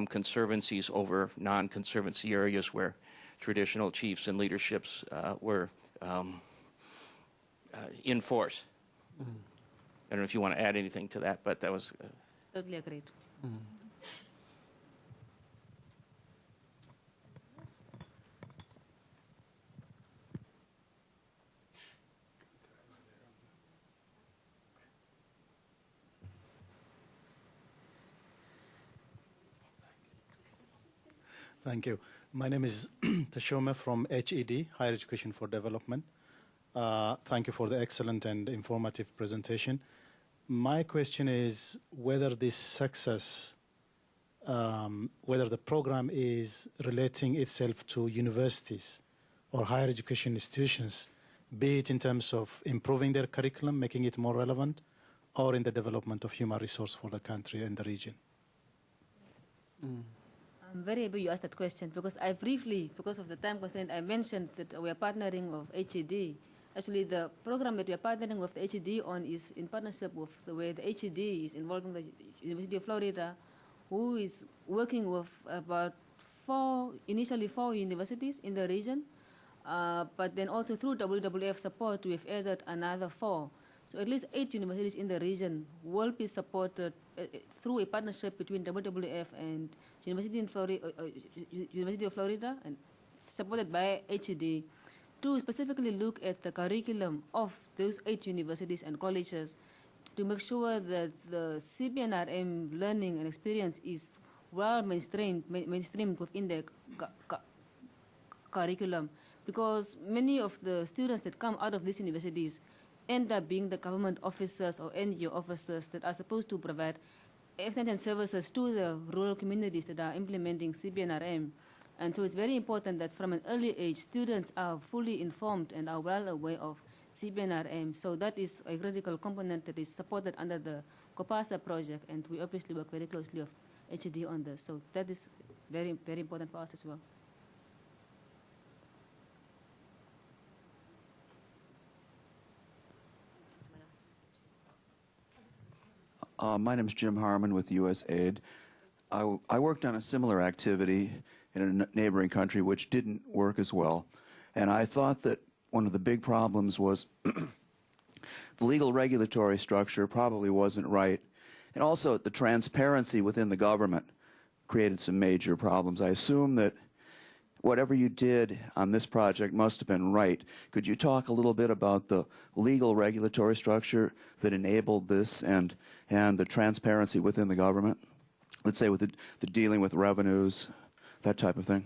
conservancies over non-conservancy areas where traditional chiefs and leaderships were in force. I don't know if you want to add anything to that, but that was... Totally agreed. Thank you. My name is Tashoma from HED, Higher Education for Development. Thank you for the excellent and informative presentation. My question is whether this success, whether the program is relating itself to universities or higher education institutions, be it in terms of improving their curriculum, making it more relevant, or in the development of human resource for the country and the region. I'm very happy you asked that question because I briefly, because of the time constraint, I mentioned that we are partnering with HED. Actually, the program that we are partnering with the HED on is in partnership with the way the HED is involving the University of Florida, who is working with about initially four universities in the region, but then also through WWF support, we've added another 4. So at least 8 universities in the region will be supported through a partnership between WWF and University of Florida, and supported by HED, to specifically look at the curriculum of those 8 universities and colleges to make sure that the Sybian RM learning and experience is well mainstreamed within the curriculum, because many of the students that come out of these universities end up being the government officers or NGO officers that are supposed to provide extension services to the rural communities that are implementing Sybian RM. And so it's very important that from an early age, students are fully informed and are well aware of Sybian RM. So that is a critical component that is supported under the COPASA project, and we obviously work very closely with HED on this. So that is very, very important for us as well. My name is Jim Harmon with USAID. I worked on a similar activity in a neighboring country which didn't work as well. And I thought that one of the big problems was the legal regulatory structure probably wasn't right. And also the transparency within the government created some major problems. I assume that whatever you did on this project must have been right. Could you talk a little bit about the legal regulatory structure that enabled this and the transparency within the government? Let's say with the dealing with revenues, that type of thing.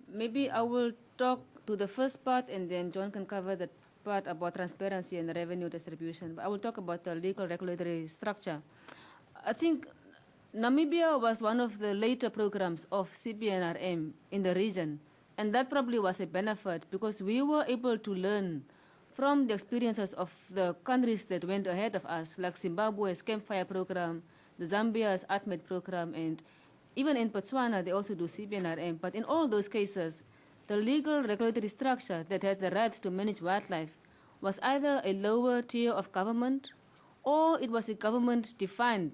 Maybe I will talk to the first part, and then John can cover the part about transparency and revenue distribution, but I will talk about the legal regulatory structure. I think Namibia was one of the later programs of Sybian RM in the region, and that probably was a benefit because we were able to learn from the experiences of the countries that went ahead of us, like Zimbabwe's Campfire program, the Zambia's ATMED program, and even in Botswana, they also do Sybian RM. But in all those cases, the legal regulatory structure that had the rights to manage wildlife was either a lower tier of government or it was a government-defined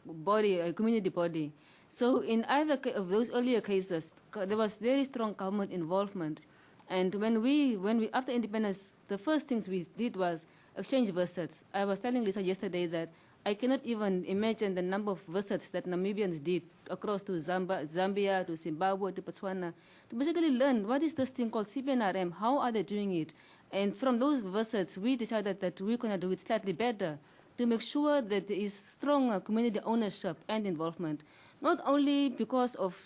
body, a community body. So in either of those earlier cases, there was very strong government involvement. And when we after independence, the first things we did was exchange visits. I was telling Lisa yesterday that I cannot even imagine the number of visits that Namibians did across to Zambia, to Zimbabwe, to Botswana, to basically learn what is this thing called Sybian RM, how are they doing it? And from those visits, we decided that we're going to do it slightly better to make sure that there is strong community ownership and involvement, not only because of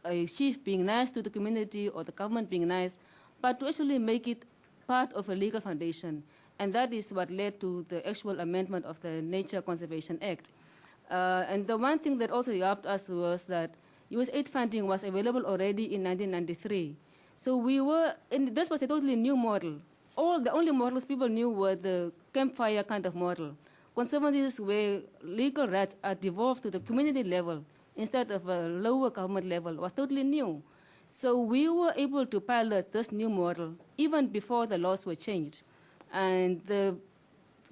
a chief being nice to the community or the government being nice, but to actually make it part of a legal foundation. And that is what led to the actual amendment of the Nature Conservation Act. And the one thing that also helped us was that USAID funding was available already in 1993. So we were, and this was a totally new model. The only models people knew were the campfire kind of model. Conservancies where legal rights are devolved to the community level instead of a lower government level was totally new. So we were able to pilot this new model even before the laws were changed. And the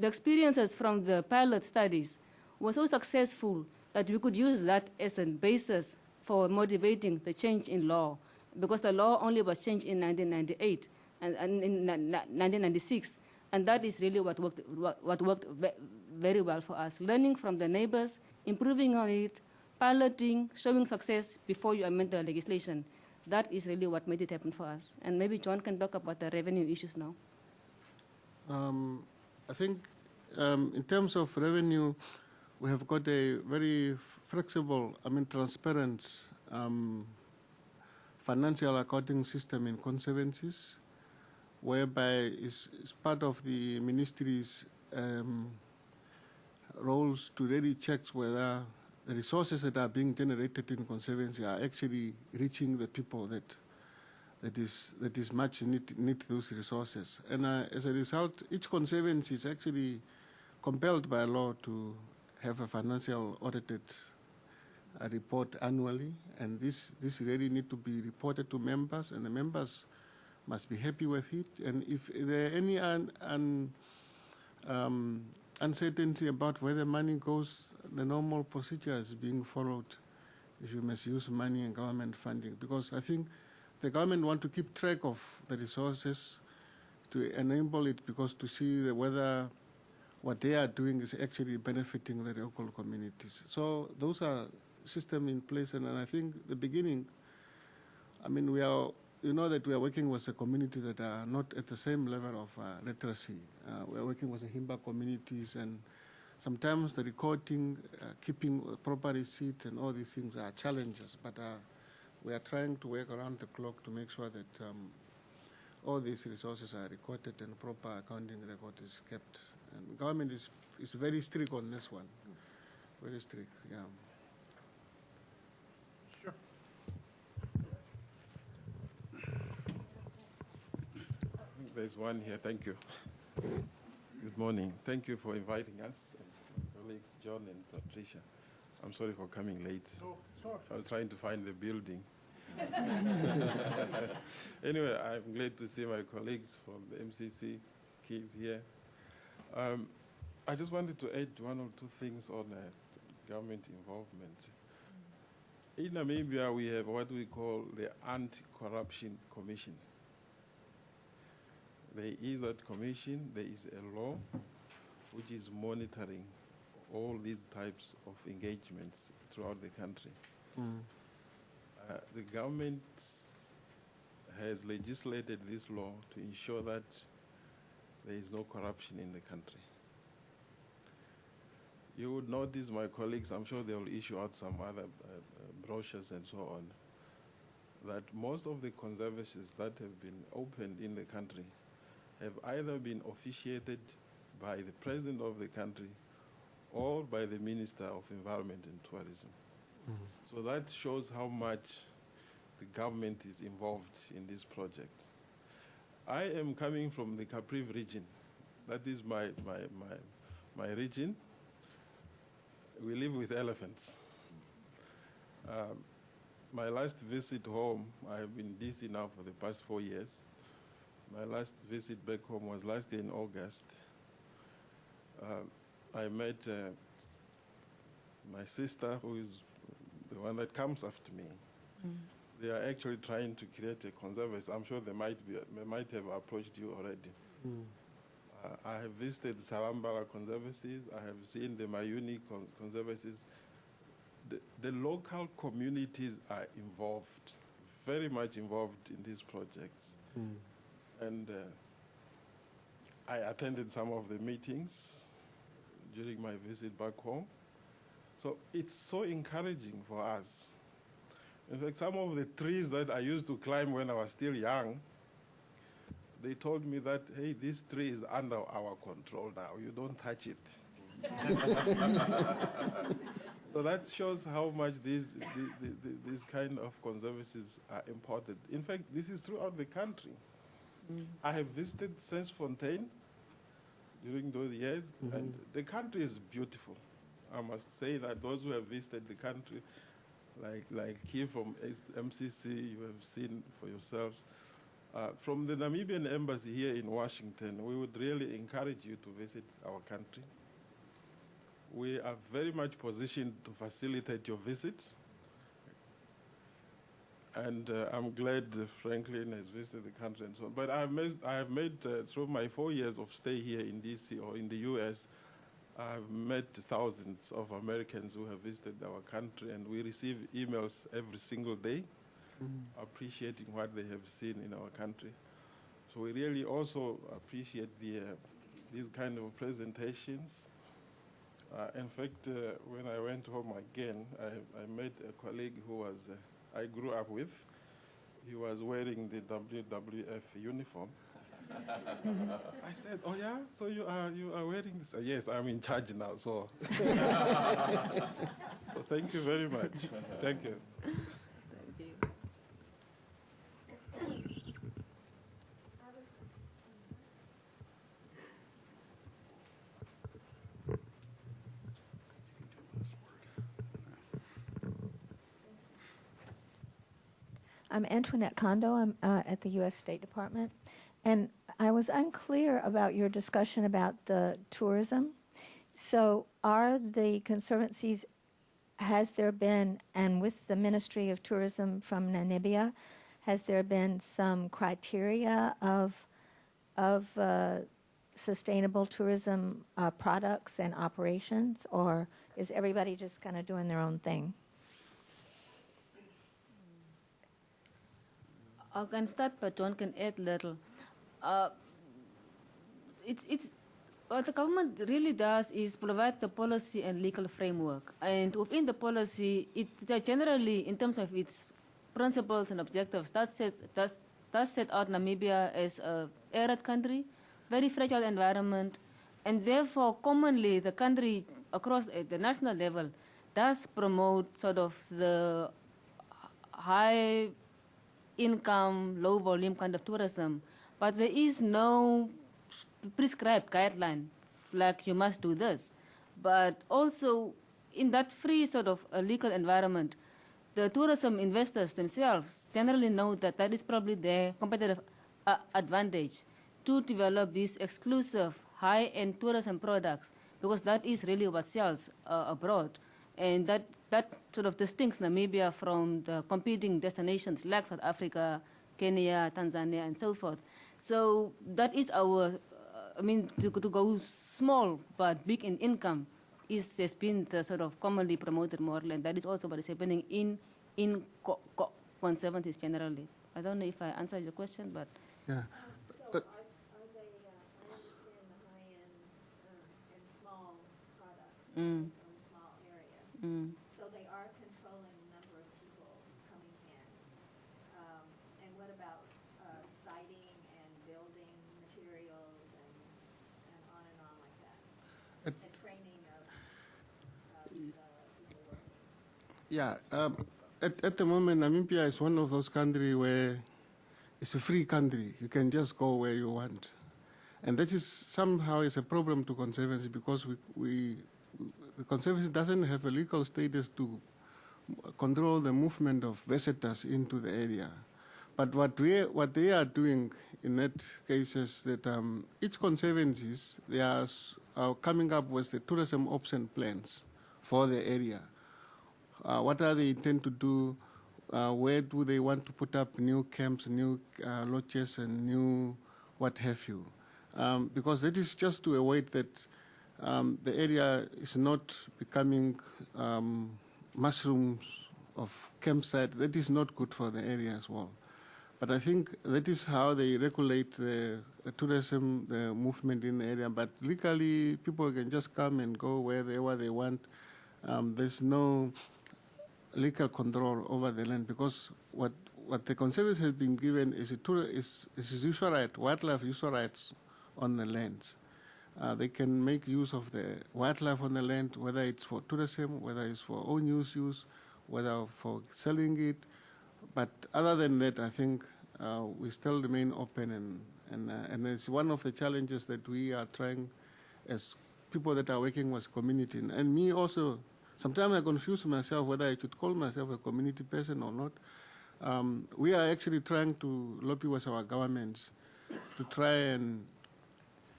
experiences from the pilot studies were so successful that we could use that as a basis for motivating the change in law, because the law only was changed in 1998 and in 1996. And that is really what worked very well for us. Learning from the neighbors, improving on it, piloting, showing success before you amend the legislation. That is really what made it happen for us. And maybe John can talk about the revenue issues now. I think in terms of revenue, we have got a very flexible, transparent financial accounting system in conservancies, whereby it's part of the ministry's roles to really check whether the resources that are being generated in conservancy are actually reaching the people that is much need those resources. And as a result, each conservancy is actually compelled by law to have a financial audited report annually, and this really need to be reported to members, and the members must be happy with it. And if there are any uncertainty about where the money goes, the normal procedure is being followed if you misuse money and government funding, because I think the government want to keep track of the resources to enable it, because to see whether what they are doing is actually benefiting the local communities. So those are systems in place, and I think the beginning, we are, that we are working with the communities that are not at the same level of literacy. We are working with the Himba communities, and sometimes the recording, keeping proper receipts and all these things are challenges, but we are trying to work around the clock to make sure that all these resources are recorded and proper accounting record is kept. And government is very strict on this one, very strict, yeah. Sure. There's one here, thank you. Good morning. Thank you for inviting us, colleagues John and Patricia. I'm sorry for coming late. Oh, sure. I was trying to find the building. Anyway, I'm glad to see my colleagues from the MCC kids here. I just wanted to add one or two things on government involvement. In Namibia, we have what we call the Anti-Corruption Commission. There is that commission, there is a law which is monitoring all these types of engagements throughout the country. The government has legislated this law to ensure that there is no corruption in the country. You would notice, my colleagues, I'm sure they will issue out some other brochures and so on, that most of the conservancies that have been opened in the country have either been officiated by the president of the country or by the Minister of Environment and Tourism. So that shows how much the government is involved in this project. I am coming from the Capriv region. That is my region. We live with elephants. My last visit home, I have been in DC now for the past 4 years. My last visit back home was last year in August. I met my sister, who is the one that comes after me. They are actually trying to create a conservancy. I'm sure they might have approached you already. I have visited Salambala conservancies. I have seen the Mayuni conservancies. The local communities are involved, very much involved in these projects. And I attended some of the meetings during my visit back home. So it's so encouraging for us. In fact, some of the trees that I used to climb when I was still young, they told me that, hey, this tree is under our control now. You don't touch it. So that shows how much these kind of conservancies are important. In fact, this is throughout the country. I have visited Fontaine during those years, and the country is beautiful. I must say that those who have visited the country, like here from MCC, you have seen for yourselves. From the Namibian embassy here in Washington, we would really encourage you to visit our country. We are very much positioned to facilitate your visit. And I'm glad Franklin has visited the country and so on. But I have made through my 4 years of stay here in DC or in the US, I've met thousands of Americans who have visited our country, and we receive emails every single day appreciating what they have seen in our country. So we really also appreciate these kind of presentations. In fact, when I went home again, I met a colleague who was I grew up with. He was wearing the WWF uniform. I said, "Oh yeah, so you are wearing this?" "Yes, I'm in charge now." So, so thank you very much. Thank you. Thank you. I'm Antoinette Kondo. I'm at the U.S. State Department. And I was unclear about your discussion about the tourism. So are the conservancies, has there been, and with the Ministry of Tourism from Namibia, has there been some criteria of sustainable tourism products and operations, or is everybody just kind of doing their own thing? I can start, but John can add little. It's what the government really does is provide the policy and legal framework, and within the policy, it generally, in terms of its principles and objectives, does set out Namibia as a arid country, very fragile environment, and therefore commonly the country across the national level does promote sort of the high income, low volume kind of tourism, but there is no prescribed guideline like you must do this. But also in that free sort of legal environment, the tourism investors themselves generally know that that is probably their competitive advantage to develop these exclusive high-end tourism products, because that is really what sells abroad. And that sort of distincts Namibia from the competing destinations like South Africa, Kenya, Tanzania, and so forth. So that is our, to go small but big in income has been the sort of commonly promoted model, and that is also what is happening in conservancies generally. I don't know if I answered your question, but... Yeah. So are they, I understand the high-end and small products from small areas. So they are controlling the number of people coming in. And what about siting and building material Yeah, at the moment, Namibia is one of those countries where it's a free country. You can just go where you want. And that is somehow is a problem to Conservancy because the Conservancy doesn't have a legal status to control the movement of visitors into the area. But what they are doing in that case is that each conservancies, they are coming up with the tourism option plans for the area. What are they intend to do? Where do they want to put up new camps, new lodges, and new what have you? Because that is just to avoid that the area is not becoming mushrooms of campsite. That is not good for the area as well. But I think that is how they regulate the tourism, the movement in the area. But legally, people can just come and go wherever they want. There's no legal control over the land because what the Conservancy has been given is usual right, wildlife usual rights on the lands. They can make use of the wildlife on the land, whether it's for tourism, whether it's for own use, whether for selling it. But other than that, I think we still remain open, and it's one of the challenges that we are trying as people that are working with community. And me also, sometimes I confuse myself whether I should call myself a community person or not. We are actually trying to lobby with our governments to try and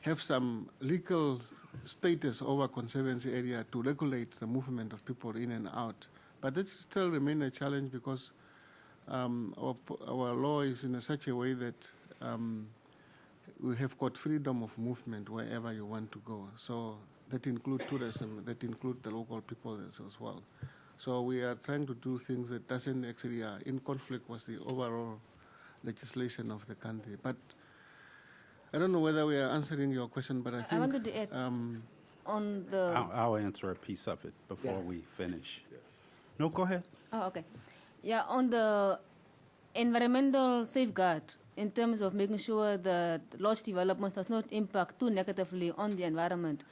have some legal status over Conservancy area to regulate the movement of people in and out. But that still remains a challenge because our law is in such a way that we have got freedom of movement wherever you want to go. So that includes tourism, that includes the local people as well. So we are trying to do things that doesn't actually in conflict with the overall legislation of the country. But I don't know whether we are answering your question, but I think... I wanted to add on the... I'll answer a piece of it before we finish. Yes. No, go ahead. Oh, okay. Yeah, on the environmental safeguard, in terms of making sure that lodge development does not impact too negatively on the environment,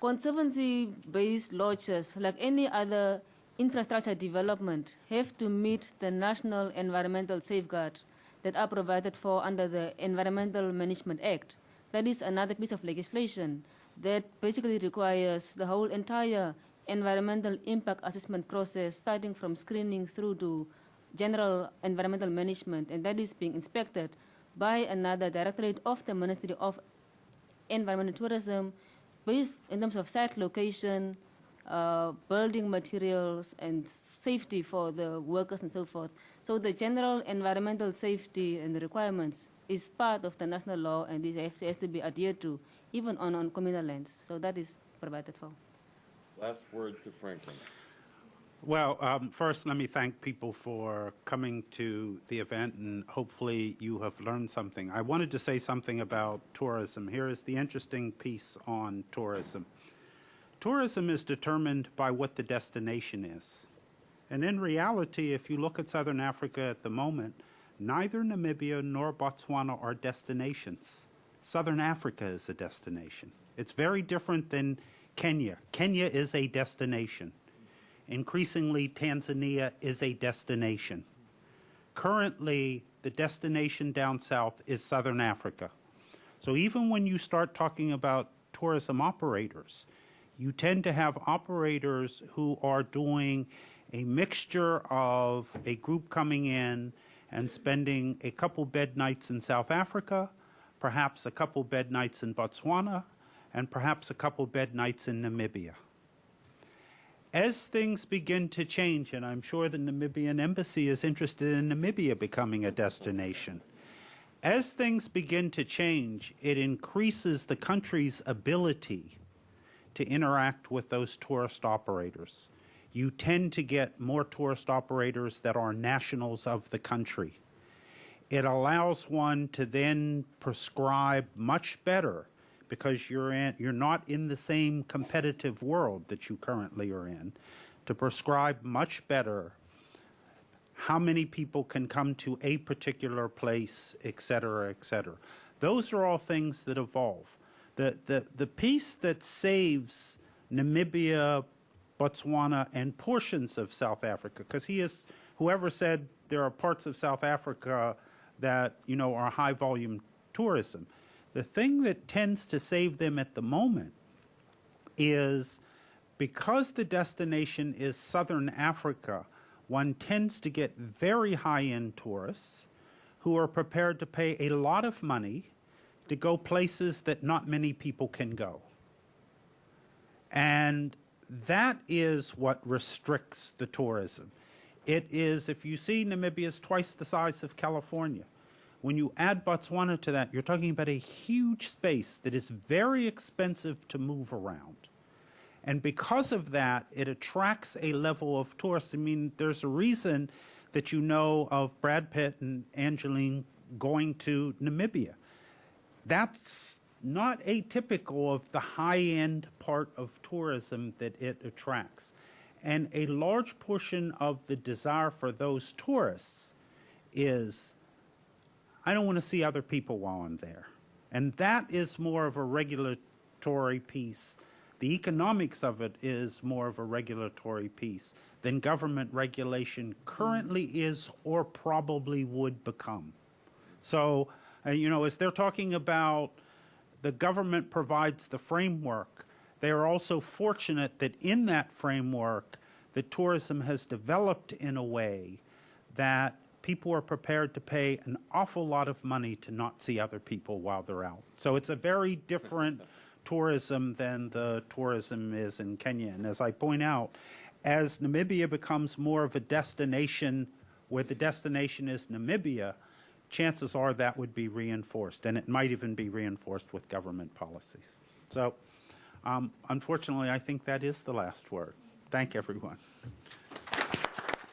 Conservancy-based lodges, like any other infrastructure development, have to meet the national environmental safeguards that are provided for under the Environmental Management Act. That is another piece of legislation that basically requires the whole entire environmental impact assessment process, starting from screening through to general environmental management, and that is being inspected by another directorate of the Ministry of Environment and Tourism, both in terms of site location, building materials, and safety for the workers and so forth. So the general environmental safety and the requirements is part of the national law, and it has to be adhered to, even on communal lands. So that is provided for. Last word to Franklin. Well, first, let me thank people for coming to the event, and hopefully you have learned something. I wanted to say something about tourism. Here is the interesting piece on tourism. Tourism is determined by what the destination is. And in reality, if you look at Southern Africa at the moment, neither Namibia nor Botswana are destinations. Southern Africa is a destination. It's very different than Kenya. Kenya is a destination. Increasingly, Tanzania is a destination. Currently, the destination down south is Southern Africa. So even when you start talking about tourism operators, you tend to have operators who are doing a mixture of a group coming in and spending a couple bed nights in South Africa, perhaps a couple bed nights in Botswana, and perhaps a couple bed nights in Namibia. As things begin to change, and I'm sure the Namibian embassy is interested in Namibia becoming a destination, as things begin to change, it increases the country's ability to interact with those tourist operators. You tend to get more tourist operators that are nationals of the country. It allows one to then prescribe much better, because you're not in the same competitive world that you currently are in, to prescribe much better how many people can come to a particular place, et cetera, et cetera. Those are all things that evolve. The piece that saves Namibia Botswana, and portions of South Africa, because whoever said there are parts of South Africa that, are high volume tourism. The thing that tends to save them at the moment is because the destination is Southern Africa, one tends to get very high-end tourists who are prepared to pay a lot of money to go places that not many people can go. And that is what restricts the tourism. It is, if you see, Namibia is twice the size of California. When you add Botswana to that, you're talking about a huge space that is very expensive to move around. And because of that, it attracts a level of tourists. I mean, there's a reason that you know of Brad Pitt and Angeline going to Namibia. That's not atypical of the high-end part of tourism that it attracts. And a large portion of the desire for those tourists is, I don't want to see other people while I'm there. And that is more of a regulatory piece. The economics of it is more of a regulatory piece than government regulation currently is or probably would become. So, as they're talking about the government provides the framework, they are also fortunate that in that framework, the tourism has developed in a way that people are prepared to pay an awful lot of money to not see other people while they're out. So it's a very different tourism than the tourism is in Kenya. And as I point out, as Namibia becomes more of a destination where the destination is Namibia, chances are that would be reinforced, and it might even be reinforced with government policies. So unfortunately, I think that is the last word. Thank everyone.